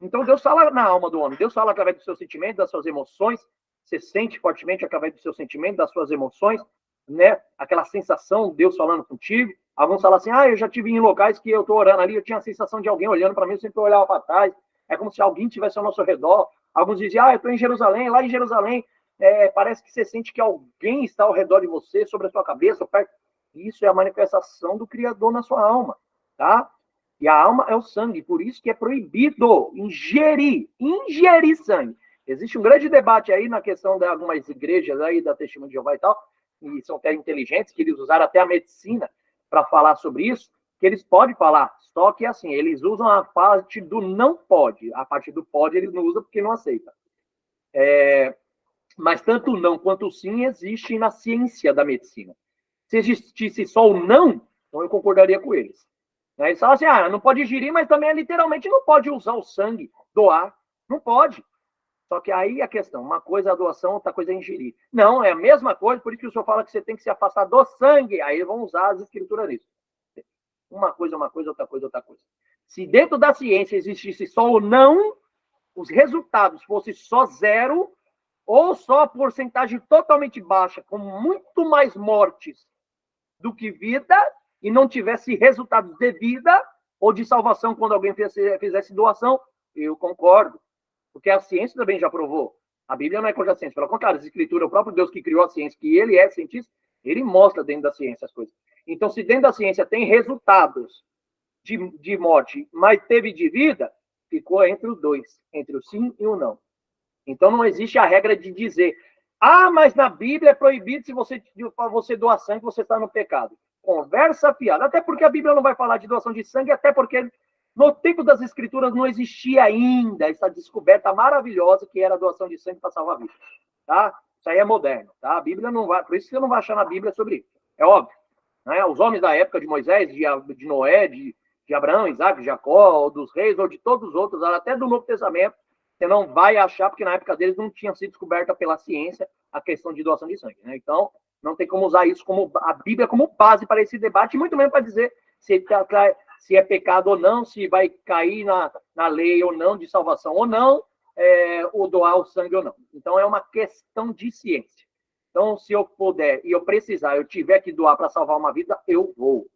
[SPEAKER 1] Então Deus fala na alma do homem, Deus fala através dos seus sentimentos, das suas emoções, você sente fortemente através dos seus sentimentos, das suas emoções, né? Aquela sensação, Deus falando contigo. Alguns falam assim, eu já tive em locais que eu estou orando ali, eu tinha a sensação de alguém olhando para mim, eu sempre olhava para trás, é como se alguém estivesse ao nosso redor. Alguns diziam, eu estou em Jerusalém, lá em Jerusalém, parece que você sente que alguém está ao redor de você, sobre a sua cabeça, perto. Isso é a manifestação do Criador na sua alma, tá? E a alma é o sangue, por isso que é proibido ingerir sangue. Existe um grande debate aí na questão de algumas igrejas aí da Testemunha de Jeová e tal, e são até inteligentes, que eles usaram até a medicina para falar sobre isso, que eles podem falar, só que assim, eles usam a parte do não pode, a parte do pode eles não usam porque não aceita. Mas tanto o não quanto o sim existe na ciência da medicina. Se existisse só o não, então eu concordaria com eles. Eles falam assim, não pode ingerir, mas também literalmente não pode usar o sangue, doar, não pode. Só que aí a questão, uma coisa é a doação, outra coisa é ingerir. Não, é a mesma coisa, por isso que o senhor fala que você tem que se afastar do sangue, aí vão usar as escrituras nisso. Uma coisa, outra coisa, outra coisa. Se dentro da ciência existisse só o não, os resultados fossem só 0, ou só porcentagem totalmente baixa, com muito mais mortes do que vida, e não tivesse resultados de vida ou de salvação quando alguém fizesse doação, eu concordo. Porque a ciência também já provou. A Bíblia não é contra a ciência. Pelo contrário, a Escritura, o próprio Deus que criou a ciência, que ele é cientista, ele mostra dentro da ciência as coisas. Então, se dentro da ciência tem resultados de morte, mas teve de vida, ficou entre os dois, entre o sim e o não. Então, não existe a regra de dizer, mas na Bíblia é proibido se você doar sangue, você está no pecado. Conversa fiada. Até porque a Bíblia não vai falar de doação de sangue, até porque no tempo das Escrituras não existia ainda essa descoberta maravilhosa que era a doação de sangue para salvar a vida. Tá? Isso aí é moderno. Tá? A Bíblia não vai... Por isso que você não vai achar na Bíblia sobre isso. É óbvio. Né? Os homens da época de Moisés, de Noé, de Abraão, Isaac, Jacó, ou dos reis, ou de todos os outros, até do Novo Testamento, você não vai achar, porque na época deles não tinha sido descoberta pela ciência a questão de doação de sangue. Né? Então, não tem como usar isso como a Bíblia como base para esse debate, muito menos para dizer se é pecado ou não, se vai cair na lei ou não, de salvação ou não, ou doar o sangue ou não. Então, é uma questão de ciência. Então, se eu puder e eu precisar, eu tiver que doar para salvar uma vida, eu vou.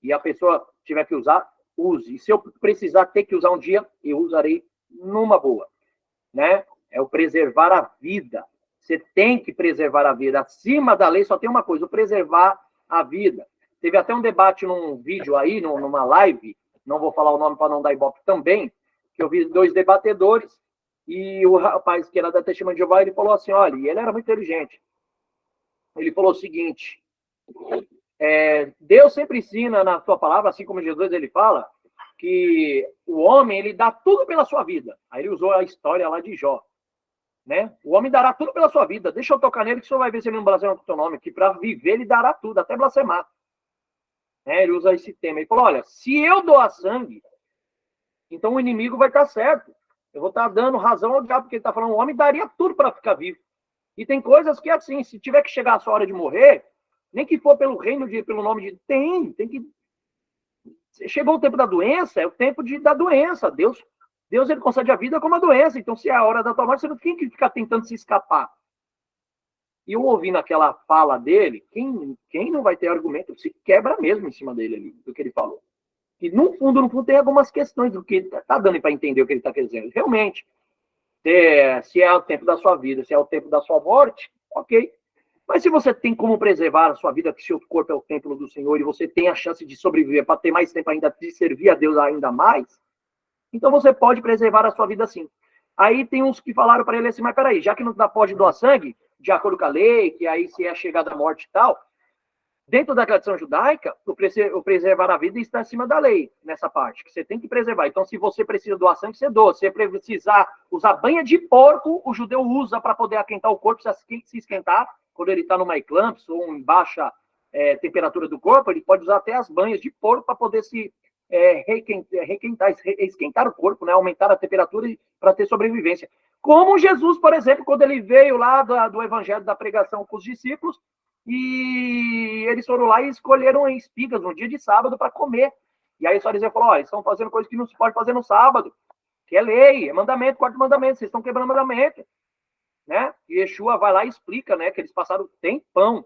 [SPEAKER 1] E a pessoa tiver que usar, use. E se eu precisar ter que usar um dia, eu usarei numa boa. Né? É o preservar a vida. Você tem que preservar a vida. Acima da lei só tem uma coisa, o preservar a vida. Teve até um debate num vídeo aí, numa live, não vou falar o nome para não dar ibope também, que eu vi 2 debatedores, e o rapaz que era da Testemunha de Jeová, ele falou assim, olha, e ele era muito inteligente. Ele falou o seguinte, Deus sempre ensina na sua palavra, assim como Jesus ele fala, que o homem, ele dá tudo pela sua vida. Aí ele usou a história lá de Jó. Né? O homem dará tudo pela sua vida. Deixa eu tocar nele que o senhor vai ver se ele não blasfema com o teu nome. Que para viver ele dará tudo, até blasfemar. Ele usa esse tema. Ele falou, olha, se eu doar sangue, então o inimigo vai estar certo. Eu vou estar dando razão ao diabo, porque ele está falando, o homem daria tudo para ficar vivo. E tem coisas que, assim, se tiver que chegar a sua hora de morrer, nem que for pelo pelo nome de... Tem que... Chegou o tempo da doença, é o tempo da doença. Deus ele concede a vida como a doença. Então, se é a hora da tua morte, você não tem que ficar tentando se escapar. E eu ouvindo aquela fala dele, quem não vai ter argumento, se quebra mesmo em cima dele ali, do que ele falou. E no fundo, tem algumas questões do que está dando para entender o que ele está querendo dizer. Realmente, se é o tempo da sua vida, se é o tempo da sua morte, ok. Mas se você tem como preservar a sua vida, que seu corpo é o templo do Senhor, e você tem a chance de sobreviver para ter mais tempo ainda, de servir a Deus ainda mais, então você pode preservar a sua vida assim. Aí tem uns que falaram para ele assim, mas peraí, já que não pode doar sangue, de acordo com a lei, que aí se é a chegada da morte e tal, dentro da tradição judaica, o preservar a vida está acima da lei, nessa parte, que você tem que preservar. Então, se você precisa doar sangue, você doa. Se você precisar usar banha de porco, o judeu usa para poder aquentar o corpo, se esquentar, quando ele está numa eclâmpsia ou em baixa temperatura do corpo, ele pode usar até as banhas de porco para poder se esquentar o corpo, né? Aumentar a temperatura para ter sobrevivência. Como Jesus, por exemplo, quando ele veio lá do evangelho da pregação com os discípulos, e eles foram lá e escolheram espigas no dia de sábado para comer. E aí os fariseus falaram, eles estão fazendo coisas que não se pode fazer no sábado, que é lei, é mandamento, quarto mandamento, vocês estão quebrando mandamento. Né? E Yeshua vai lá e explica, né, que eles passaram tempão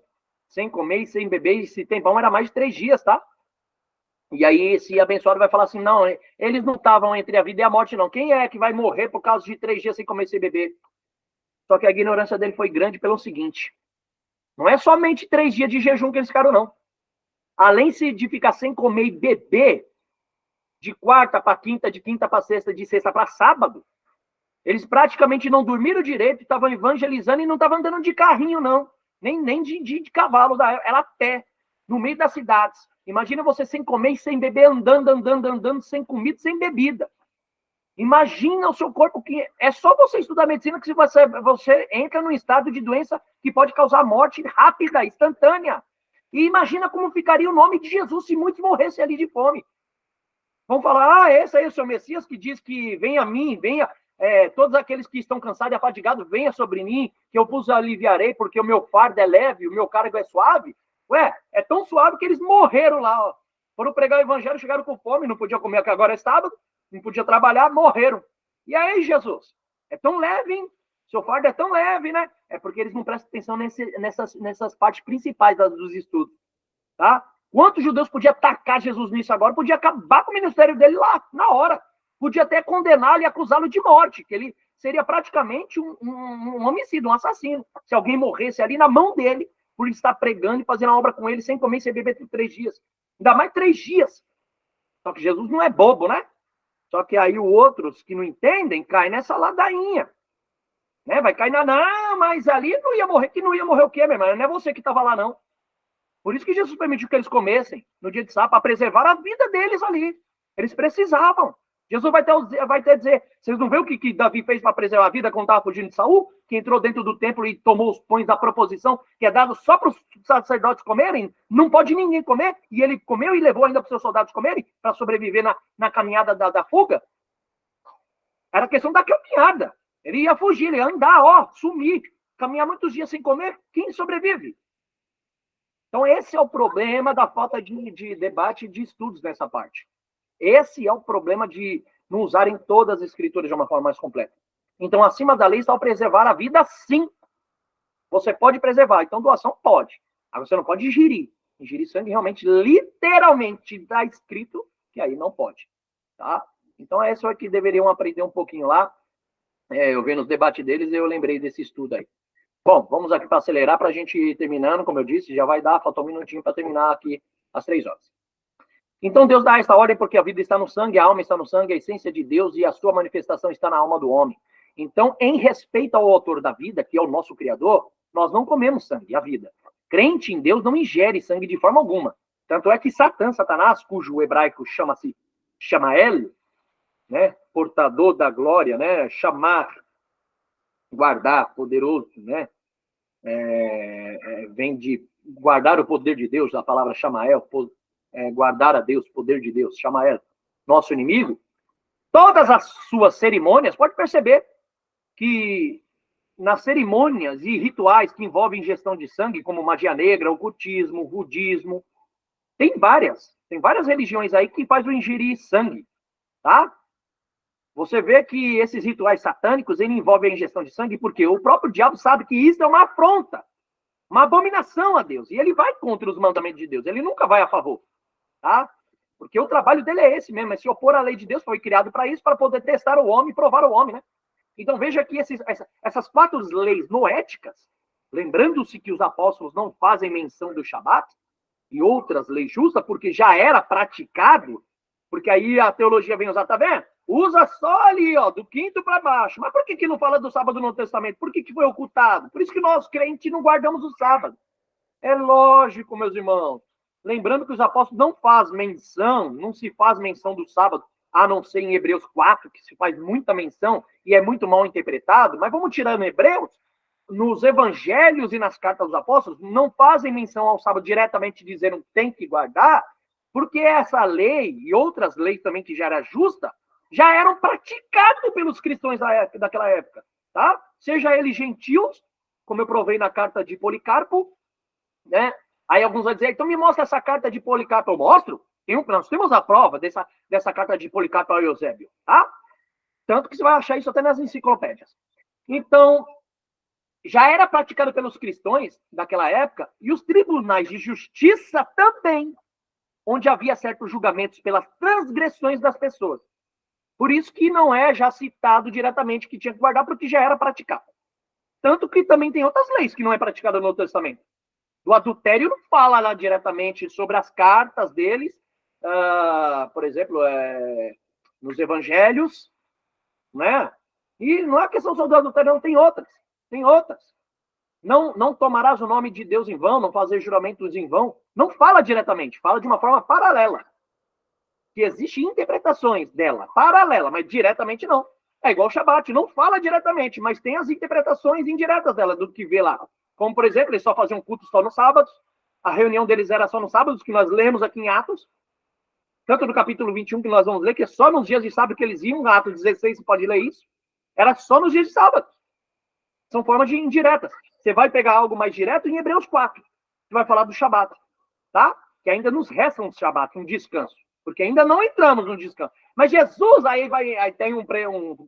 [SPEAKER 1] sem comer e sem beber, e esse tempão era mais de 3 dias, tá? E aí esse abençoado vai falar assim, não, eles não estavam entre a vida e a morte, não. Quem é que vai morrer por causa de 3 dias sem comer e sem beber? Só que a ignorância dele foi grande pelo seguinte, não é somente 3 dias de jejum que eles ficaram, não. Além de ficar sem comer e beber, de quarta para quinta, de quinta para sexta, de sexta para sábado, eles praticamente não dormiram direito, estavam evangelizando e não estavam andando de carrinho, não. Nem de cavalo, era a pé, no meio das cidades. Imagina você sem comer e sem beber, andando, sem comida, sem bebida. Imagina o seu corpo, que é só você estudar medicina que você entra num estado de doença que pode causar morte rápida, instantânea. E imagina como ficaria o nome de Jesus se muitos morressem ali de fome. Vão falar, esse aí é o seu Messias que diz que venha a mim, venha... todos aqueles que estão cansados e afadigados, venha sobre mim, que eu vos aliviarei, porque o meu fardo é leve, o meu cargo é suave. Ué, é tão suave que eles morreram lá, ó. Foram pregar o evangelho, chegaram com fome, não podiam comer, que agora é sábado, não podia trabalhar, morreram. E aí, Jesus? É tão leve, hein? Seu fardo é tão leve, né? É porque eles não prestam atenção nessas partes principais dos estudos, tá? Quantos judeus podiam atacar Jesus nisso agora? Podia acabar com o ministério dele lá, na hora. Podia até condená-lo e acusá-lo de morte, que ele seria praticamente um homicida, um assassino. Se alguém morresse ali na mão dele, por estar pregando e fazendo a obra com ele, sem comer e sem beber por 3 dias. Ainda mais 3 dias. Só que Jesus não é bobo, né? Só que aí outros que não entendem, caem nessa ladainha. Né? Vai cair não, mas ali não ia morrer. Que não ia morrer o quê, meu irmão? Não é você que estava lá, não. Por isso que Jesus permitiu que eles comessem no dia de sábado, para preservar a vida deles ali. Eles precisavam. Jesus vai até dizer, vocês não viram o que Davi fez para preservar a vida quando estava fugindo de Saul? Que entrou dentro do templo e tomou os pães da proposição, que é dado só para os sacerdotes comerem? Não pode ninguém comer, e ele comeu e levou ainda para os seus soldados comerem, para sobreviver na caminhada da fuga? Era questão da caminhada. Ele ia fugir, ele ia andar, sumir, caminhar muitos dias sem comer, quem sobrevive? Então esse é o problema da falta de debate e de estudos nessa parte. Esse é o problema de não usarem todas as escrituras de uma forma mais completa. Então, acima da lei está o preservar a vida, sim. Você pode preservar. Então, doação pode. Agora, você não pode ingerir. Ingerir sangue, realmente, literalmente, está escrito que aí não pode. Tá? Então, é isso que deveriam aprender um pouquinho lá. Eu vendo os debates deles, eu lembrei desse estudo aí. Bom, vamos aqui para acelerar, para a gente ir terminando. Como eu disse, já vai dar, falta um minutinho para terminar aqui às 3 horas. Então Deus dá esta ordem porque a vida está no sangue, a alma está no sangue, a essência de Deus e a sua manifestação está na alma do homem. Então, em respeito ao autor da vida, que é o nosso Criador, nós não comemos sangue, a vida. Crente em Deus não ingere sangue de forma alguma. Tanto é que Satanás, cujo hebraico chama-se Shamael, né, portador da glória, né, chamar, guardar, poderoso, né, vem de guardar o poder de Deus, a palavra Shamael, guardar a Deus, poder de Deus, Shamael, nosso inimigo. Todas as suas cerimônias, pode perceber que nas cerimônias e rituais que envolvem ingestão de sangue, como magia negra, ocultismo, budismo, tem várias religiões aí que fazem o ingerir sangue, tá? Você vê que esses rituais satânicos, ele envolvem a ingestão de sangue, porque o próprio diabo sabe que isso é uma afronta, uma abominação a Deus, e ele vai contra os mandamentos de Deus, ele nunca vai a favor, tá? Porque o trabalho dele é esse mesmo, é se opor à lei de Deus, foi criado para isso, para poder testar o homem e provar o homem, né? Então veja que essas 4 leis noéticas, lembrando-se que os apóstolos não fazem menção do Shabat, e outras leis justas, porque já era praticado, porque aí a teologia vem usar, tá vendo? Usa só ali, ó, do 5º para baixo. Mas por que não fala do sábado no Testamento? Por que foi ocultado? Por isso que nós, crentes, não guardamos o sábado. É lógico, meus irmãos. Lembrando que os apóstolos não se faz menção do sábado, a não ser em Hebreus 4, que se faz muita menção e é muito mal interpretado, mas vamos tirando Hebreus, nos evangelhos e nas cartas dos apóstolos, não fazem menção ao sábado diretamente dizendo tem que guardar, porque essa lei e outras leis também que já era justa, já eram praticadas pelos cristãos daquela época, tá? Seja eles gentios, como eu provei na carta de Policarpo, né? Aí alguns vão dizer, então me mostra essa carta de Policarpo. Eu mostro. Nós temos a prova dessa carta de Policarpo ao Eusébio, tá? Tanto que você vai achar isso até nas enciclopédias. Então, já era praticado pelos cristãos daquela época, e os tribunais de justiça também, onde havia certos julgamentos pelas transgressões das pessoas. Por isso que não é já citado diretamente que tinha que guardar, porque já era praticado. Tanto que também tem outras leis que não é praticada no Novo Testamento. Do adultério não fala lá diretamente sobre as cartas deles, por exemplo, nos evangelhos, né? E não é questão só do adultério, não, tem outras. Tem outras. Não tomarás o nome de Deus em vão, não fazer juramentos em vão. Não fala diretamente, fala de uma forma paralela. Que existem interpretações dela, paralela, mas diretamente não. É igual o Shabat, não fala diretamente, mas tem as interpretações indiretas dela, do que vê lá. Como, por exemplo, eles só faziam culto só nos sábados, a reunião deles era só nos sábados, que nós lemos aqui em Atos, tanto no capítulo 21, que nós vamos ler, que é só nos dias de sábado que eles iam, Atos 16, você pode ler isso, era só nos dias de sábado. São formas de indiretas. Você vai pegar algo mais direto em Hebreus 4, que vai falar do Shabat, tá? Que ainda nos resta um Shabat, um descanso, porque ainda não entramos no descanso. Mas Jesus, aí tem um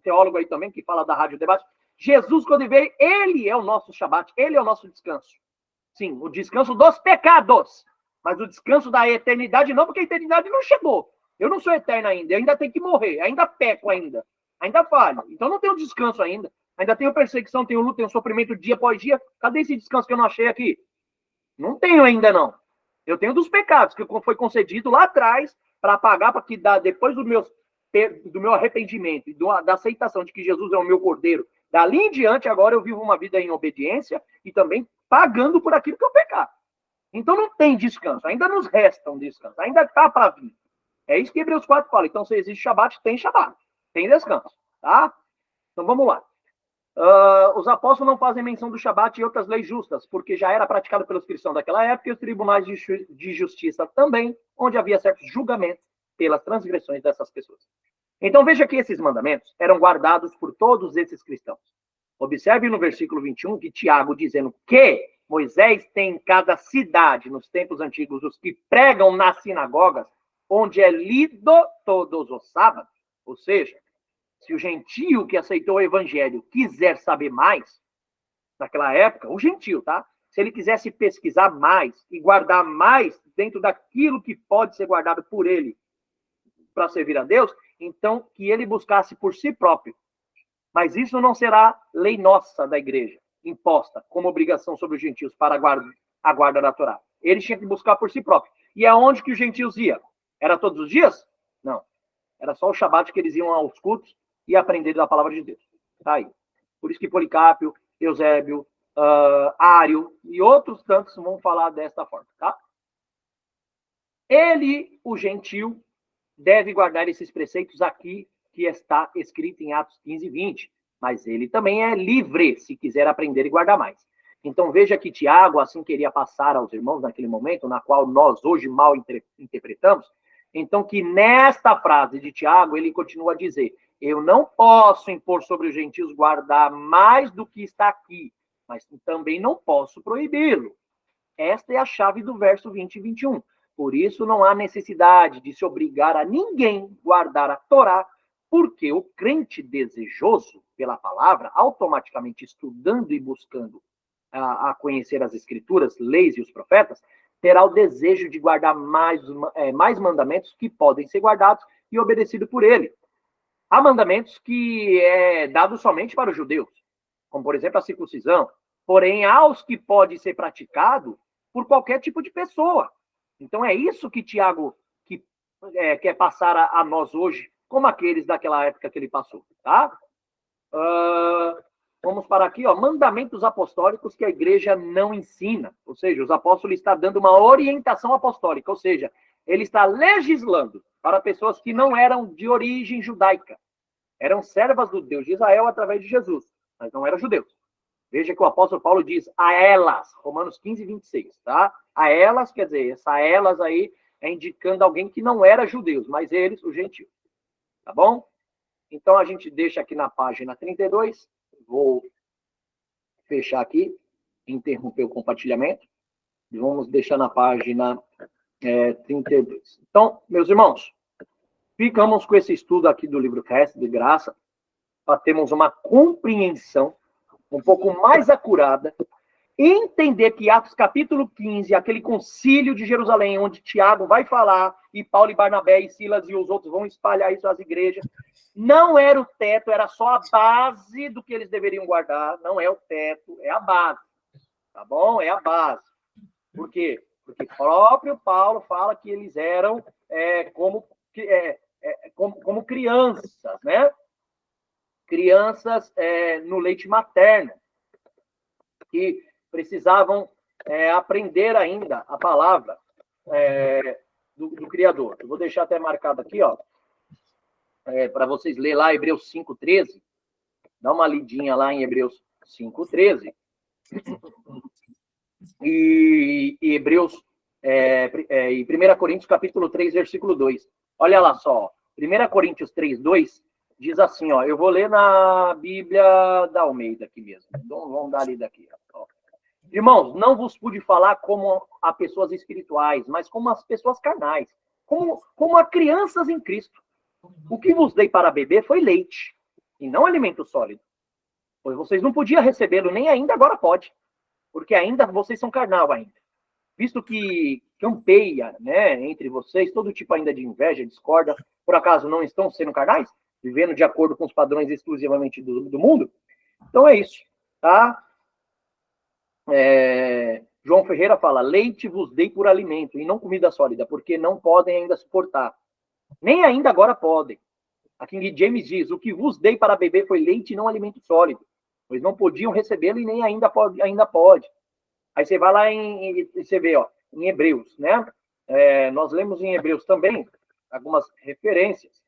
[SPEAKER 1] teólogo aí também que fala da Rádio Debate, Jesus, quando veio, ele é o nosso Shabat, ele é o nosso descanso. Sim, o descanso dos pecados, mas o descanso da eternidade não, porque a eternidade não chegou. Eu não sou eterno ainda, eu ainda tenho que morrer, ainda peco ainda falho. Então não tenho descanso ainda. Ainda tenho perseguição, tenho luta, tenho sofrimento dia após dia. Cadê esse descanso que eu não achei aqui? Não tenho ainda, não. Eu tenho dos pecados, que foi concedido lá atrás, para pagar, para que depois do meu arrependimento e da aceitação de que Jesus é o meu cordeiro, dali em diante, agora eu vivo uma vida em obediência e também pagando por aquilo que eu pecar. Então não tem descanso, ainda nos resta um descanso, ainda está para vir. É isso que Hebreus 4 fala. Então, se existe Shabat, tem descanso, tá? Então vamos lá. Os apóstolos não fazem menção do Shabat e outras leis justas, porque já era praticado pelos cristãos daquela época e os tribunais de justiça também, onde havia certos julgamentos pelas transgressões dessas pessoas. Então veja que esses mandamentos eram guardados por todos esses cristãos. Observe no versículo 21 que Tiago dizendo que Moisés tem em cada cidade, nos tempos antigos, os que pregam nas sinagogas, onde é lido todos os sábados. Ou seja, se o gentio que aceitou o evangelho quiser saber mais, naquela época, o gentio, tá? Se ele quisesse pesquisar mais e guardar mais dentro daquilo que pode ser guardado por ele para servir a Deus, então que ele buscasse por si próprio. Mas isso não será lei nossa da igreja, imposta como obrigação sobre os gentios para a guarda da Torá. Eles tinham que buscar por si próprio. E aonde que os gentios iam? Era todos os dias? Não. Era só o Shabat que eles iam aos cultos e aprender da palavra de Deus. Tá aí. Por isso que Policarpo, Eusébio, Ário e outros tantos vão falar desta forma, tá? Ele, o gentio, deve guardar esses preceitos aqui que está escrito em Atos 15 e 20, mas ele também é livre se quiser aprender e guardar mais. Então veja que Tiago assim queria passar aos irmãos naquele momento, na qual nós hoje mal interpretamos, então que nesta frase de Tiago ele continua a dizer: eu não posso impor sobre os gentios guardar mais do que está aqui, mas também não posso proibi-lo. Esta é a chave do verso 20 e 21. Por isso não há necessidade de se obrigar a ninguém guardar a Torá, porque o crente desejoso pela palavra, automaticamente estudando e buscando a conhecer as escrituras, leis e os profetas, terá o desejo de guardar mais mandamentos que podem ser guardados e obedecidos por ele. Há mandamentos que é dado somente para os judeus, como, por exemplo, a circuncisão. Porém, há os que pode ser praticado por qualquer tipo de pessoa. Então, é isso que Tiago quer passar a nós hoje, como aqueles daquela época que ele passou, tá? Vamos para aqui, ó, mandamentos apostólicos que a igreja não ensina. Ou seja, os apóstolos estão dando uma orientação apostólica, ou seja, ele está legislando para pessoas que não eram de origem judaica. Eram servas do Deus de Israel através de Jesus, mas não eram judeus. Veja que o apóstolo Paulo diz a elas, Romanos 15, 26, tá? A elas, quer dizer, essa elas aí é indicando alguém que não era judeus, mas eles, os gentios. Tá bom? Então a gente deixa aqui na página 32, vou fechar aqui, interromper o compartilhamento. Vamos deixar na página 32. Então, meus irmãos, ficamos com esse estudo aqui do livro Resto de Graça, para termos uma compreensão um pouco mais acurada, entender que Atos capítulo 15, aquele concílio de Jerusalém, onde Tiago vai falar, e Paulo e Barnabé e Silas e os outros vão espalhar isso às igrejas, não era o teto, era só a base do que eles deveriam guardar, não é o teto, é a base, tá bom? É a base. Por quê? Porque o próprio Paulo fala que eles eram como crianças, né? Crianças no leite materno, que precisavam aprender ainda a palavra do Criador. Eu vou deixar até marcado aqui, ó, para vocês lerem lá Hebreus 5:13. Dá uma lidinha lá em Hebreus 5:13. E Hebreus, e 1 Coríntios capítulo 3, versículo 2. Olha lá só, 1 Coríntios 3, 2, diz assim, ó, eu vou ler na Bíblia da Almeida aqui mesmo. Então, vamos dar ali daqui. Ó. Irmãos, não vos pude falar como a pessoas espirituais, mas como as pessoas carnais, como a crianças em Cristo. O que vos dei para beber foi leite, e não alimento sólido. Pois vocês não podiam recebê-lo, nem ainda agora pode. Porque ainda vocês são carnal ainda. Visto que campeia, né, entre vocês, todo tipo ainda de inveja, discorda, por acaso não estão sendo carnais? Vivendo de acordo com os padrões exclusivamente do mundo? Então é isso, tá? João Ferreira fala, leite vos dei por alimento, e não comida sólida, porque não podem ainda suportar. Nem ainda agora podem. A King James diz, o que vos dei para beber foi leite e não alimento sólido. Pois não podiam recebê-lo e nem ainda pode. Aí você vai lá e você vê, ó, em Hebreus, né? Nós lemos em Hebreus também algumas referências.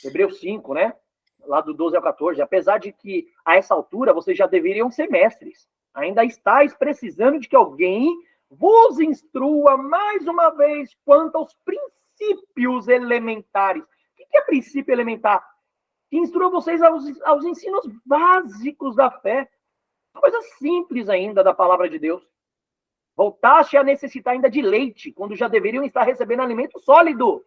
[SPEAKER 1] Hebreus 5, né? Lá do 12 ao 14. Apesar de que, a essa altura, vocês já deveriam ser mestres. Ainda estáis precisando de que alguém vos instrua mais uma vez quanto aos princípios elementares. O que é princípio elementar? Que instrua vocês aos ensinos básicos da fé. Coisa simples ainda da palavra de Deus. Voltaste a necessitar ainda de leite, quando já deveriam estar recebendo alimento sólido.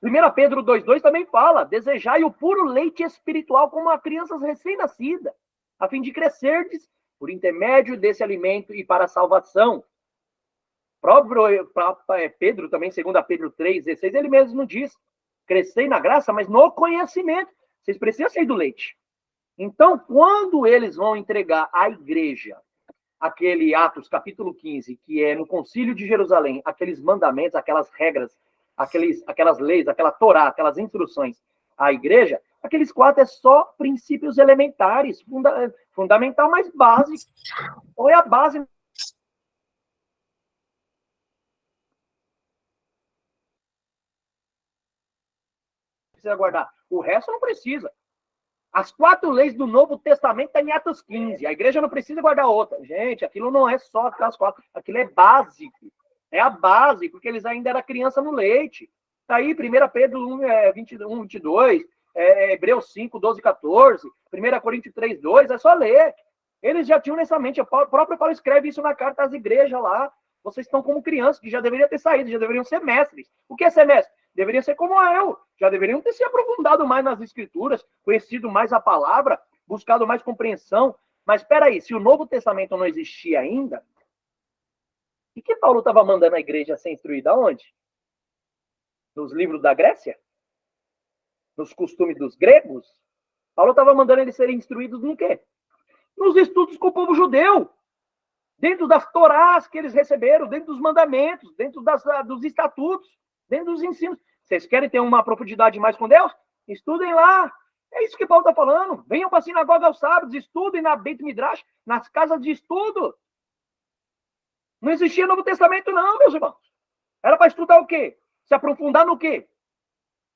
[SPEAKER 1] 1 Pedro 2,2 também fala, desejai o puro leite espiritual como a crianças recém-nascidas, a fim de crescerdes por intermédio desse alimento e para a salvação. Próprio Pedro também, 2 Pedro 3,16, ele mesmo diz, crescei na graça, mas no conhecimento. Vocês precisam sair do leite. Então, quando eles vão entregar à igreja aquele Atos, capítulo 15, que é no concílio de Jerusalém, aqueles mandamentos, aquelas regras, aquelas leis, aquela Torá, aquelas instruções à igreja, aqueles 4 é só princípios elementares, fundamental, mas básico. Ou é a base... Precisa guardar. O resto não precisa. As 4 leis do Novo Testamento estão em Atos 15. A igreja não precisa guardar outra. Gente, aquilo não é só aquelas 4. Aquilo é básico. É a base, porque eles ainda eram criança no leite. Está aí 1 Pedro 1, 22, Hebreus 5, 12, 14, 1 Coríntios 3, 2, é só ler. Eles já tinham nessa mente. O próprio Paulo escreve isso na carta às igrejas lá. Vocês estão como crianças, que já deveriam ter saído, já deveriam ser mestres. O que é ser mestre? Deveria ser como eu. Já deveriam ter se aprofundado mais nas escrituras, conhecido mais a palavra, buscado mais compreensão. Mas espera aí, se o Novo Testamento não existia ainda, o que Paulo estava mandando a igreja ser instruída aonde? Nos livros da Grécia? Nos costumes dos gregos? Paulo estava mandando eles serem instruídos no quê? Nos estudos com o povo judeu. Dentro das torás que eles receberam, dentro dos mandamentos, dentro dos estatutos, dentro dos ensinos. Vocês querem ter uma profundidade mais com Deus? Estudem lá. É isso que Paulo está falando. Venham para a sinagoga aos sábados, estudem na Beit Midrash, nas casas de estudo. Não existia Novo Testamento, não, meus irmãos. Era para estudar o quê? Se aprofundar no quê?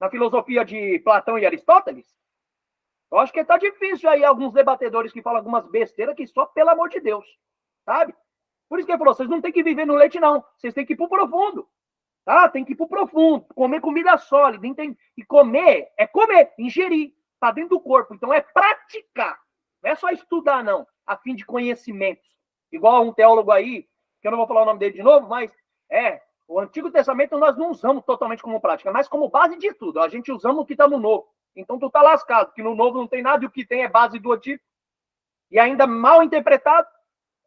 [SPEAKER 1] Na filosofia de Platão e Aristóteles? Eu acho que está difícil aí alguns debatedores que falam algumas besteiras que só pelo amor de Deus. Sabe? Por isso que ele falou, vocês não têm que viver no leite, não. Vocês têm que ir para o profundo. Tá? Tem que ir para o profundo. Comer comida sólida. E comer é comer, ingerir. Está dentro do corpo. Então é praticar. Não é só estudar, não, a fim de conhecimentos. Igual um teólogo aí, que eu não vou falar o nome dele de novo, mas o Antigo Testamento nós não usamos totalmente como prática, mas como base de tudo. A gente usamos o que está no Novo. Então tu tá lascado, que no Novo não tem nada e o que tem é base do Antigo. E ainda mal interpretado.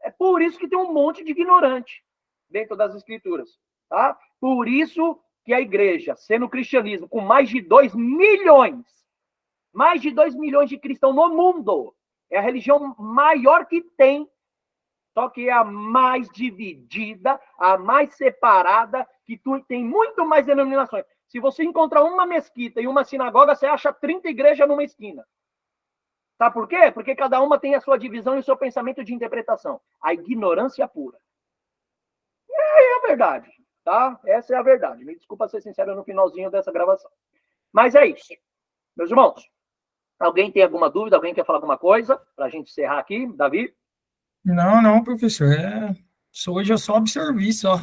[SPEAKER 1] É por isso que tem um monte de ignorante dentro das Escrituras. Tá? Por isso que a igreja, sendo o cristianismo, com mais de 2 milhões de cristãos no mundo, é a religião maior que tem, só que é a mais dividida, a mais separada, que tem muito mais denominações. Se você encontrar uma mesquita e uma sinagoga, você acha 30 igrejas numa esquina. Sabe por quê? Porque cada uma tem a sua divisão e o seu pensamento de interpretação. A ignorância pura. É a verdade, tá? Essa é a verdade. Me desculpa ser sincero no finalzinho dessa gravação. Mas é isso. Meus irmãos, alguém tem alguma dúvida? Alguém quer falar alguma coisa? Para a gente encerrar aqui, Davi?
[SPEAKER 2] Não, professor. Hoje eu só absorvi, só.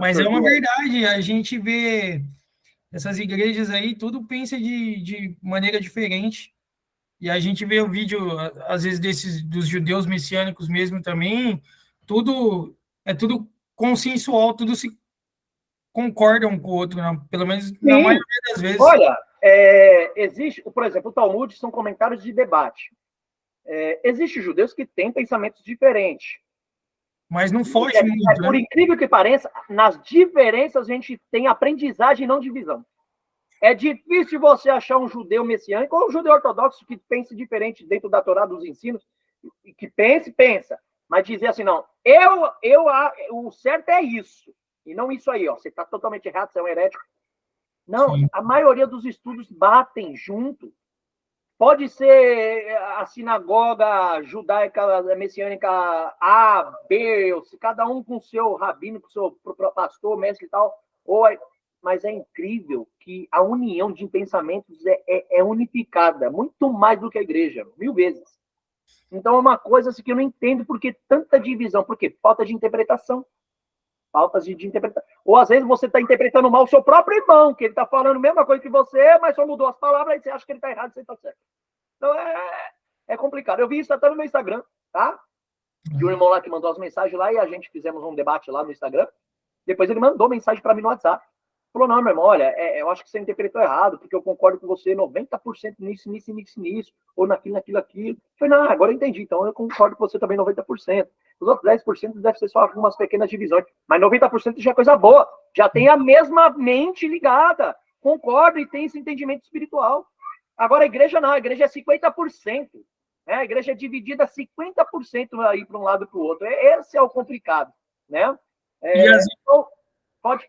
[SPEAKER 2] Mas é uma verdade. A gente vê essas igrejas aí, tudo pensa de maneira diferente. E a gente vê o vídeo, às vezes, dos judeus messiânicos mesmo também, é tudo consensual, tudo se concorda um com o outro, né? Pelo menos na maioria das vezes.
[SPEAKER 1] Olha, existe, por exemplo, o Talmud são comentários de debate. Existem judeus que têm pensamentos diferentes.
[SPEAKER 2] Mas não foge muito,
[SPEAKER 1] por incrível que pareça, nas diferenças a gente tem aprendizagem e não divisão. É difícil você achar um judeu messiânico ou um judeu ortodoxo que pense diferente dentro da Torá, dos ensinos, que pensa, mas dizer assim, não, o certo é isso, e não isso aí, ó, você está totalmente errado, você é um herético. Não, sim. A maioria dos estudos batem junto. Pode ser a sinagoga judaica, messiânica A, B, cada um com o seu rabino, com o seu pastor, mestre e tal, mas é incrível que a união de pensamentos é unificada, muito mais do que a igreja, 1000 vezes. Então é uma coisa assim, que eu não entendo por que tanta divisão. Por quê? Falta de interpretação. Falta de interpretação. Ou às vezes você está interpretando mal o seu próprio irmão, que ele está falando a mesma coisa que você, mas só mudou as palavras, e você acha que ele está errado e você está certo. Então é complicado. Eu vi isso até no meu Instagram, tá? De um irmão lá que mandou as mensagens lá e a gente fizemos um debate lá no Instagram. Depois ele mandou mensagem para mim no WhatsApp. Falou, não, meu irmão, olha, eu acho que você interpretou errado, porque eu concordo com você 90% nisso, ou naquilo. Eu falei, não, agora eu entendi, então eu concordo com você também 90%. Os outros 10% deve ser só algumas pequenas divisões, mas 90% já é coisa boa, já tem a mesma mente ligada, concordo e tem esse entendimento espiritual. Agora a igreja não, a igreja é 50%, né? A igreja é dividida 50% aí para um lado e para o outro. Esse é o complicado, né? Então, pode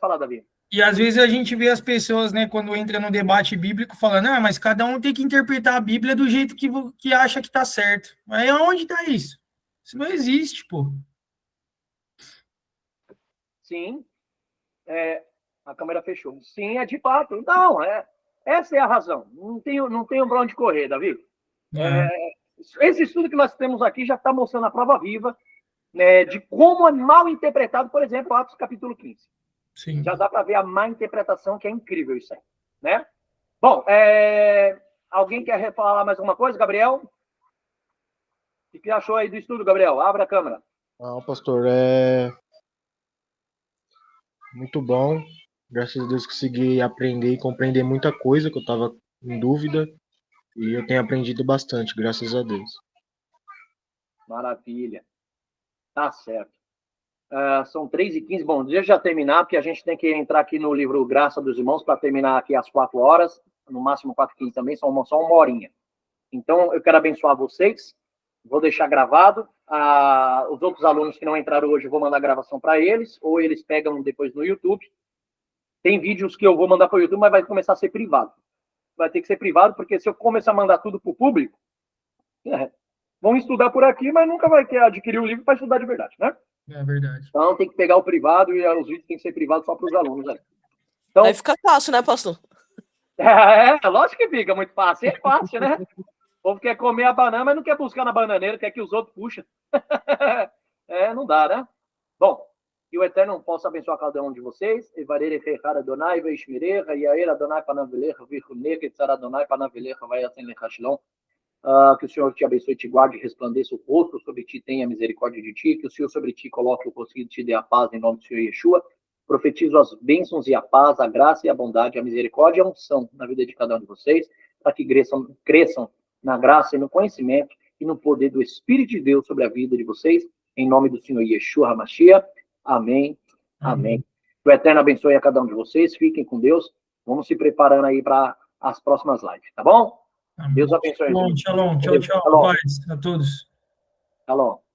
[SPEAKER 1] falar, Davi.
[SPEAKER 2] E às vezes a gente vê as pessoas, né, quando entra no debate bíblico, falando, mas cada um tem que interpretar a Bíblia do jeito que acha que está certo. Mas aonde está isso? Isso não existe, pô.
[SPEAKER 1] Sim. A câmera fechou. Sim, de fato. Não, essa é a razão. Não tenho para onde correr, Davi. Esse estudo que nós temos aqui já está mostrando a prova viva, né, de como é mal interpretado, por exemplo, Atos capítulo 15.
[SPEAKER 2] Sim.
[SPEAKER 1] Já dá para ver a má interpretação, que é incrível isso aí, né? Bom, alguém quer falar mais alguma coisa, Gabriel? O que achou aí do estudo, Gabriel? Abra a câmera.
[SPEAKER 3] Não, pastor, muito bom. Graças a Deus consegui aprender e compreender muita coisa que eu estava em dúvida, e eu tenho aprendido bastante, graças a Deus.
[SPEAKER 1] Maravilha. Tá certo. São 3h15. Bom, deixa eu já terminar, porque a gente tem que entrar aqui no livro Graça dos Irmãos para terminar aqui às 4 horas, no máximo 4h15 também, só uma horinha. Então, eu quero abençoar vocês, vou deixar gravado. Os outros alunos que não entraram hoje, eu vou mandar a gravação para eles, ou eles pegam depois no YouTube. Tem vídeos que eu vou mandar para o YouTube, mas vai começar a ser privado. Vai ter que ser privado, porque se eu começar a mandar tudo para o público, vão estudar por aqui, mas nunca vai adquirir o livro para estudar de verdade, né?
[SPEAKER 2] É verdade.
[SPEAKER 1] Então tem que pegar o privado e os vídeos tem que ser privados só para os alunos. Né? Então,
[SPEAKER 4] aí fica fácil, né, pastor?
[SPEAKER 1] Lógico que fica muito fácil. É fácil, né? O povo quer comer a banana, mas não quer buscar na bananeira, quer que os outros puxem. Não dá, né? Bom, que o Eterno possa abençoar cada um de vocês. Evarere fechar Adonai, veishmirecha, yair Adonai panavelecha, vichunecha, etzar Adonai panavelecha, vai assim lechashlon. Que o Senhor te abençoe, te guarde, resplandeça o rosto sobre ti, tenha misericórdia de ti, que o Senhor sobre ti coloque o rosto e te dê a paz em nome do Senhor Yeshua. Profetizo as bênçãos e a paz, a graça e a bondade, a misericórdia e a unção na vida de cada um de vocês, para que cresçam na graça e no conhecimento e no poder do Espírito de Deus sobre a vida de vocês, em nome do Senhor Yeshua HaMashiach. Amém. Amém. Que o Eterno abençoe a cada um de vocês, fiquem com Deus, vamos se preparando aí para as próximas lives, tá bom?
[SPEAKER 2] Amém.
[SPEAKER 1] Deus abençoe.
[SPEAKER 2] Shalom, tchau,
[SPEAKER 1] Shalom.
[SPEAKER 2] paz a todos.
[SPEAKER 1] Shalom.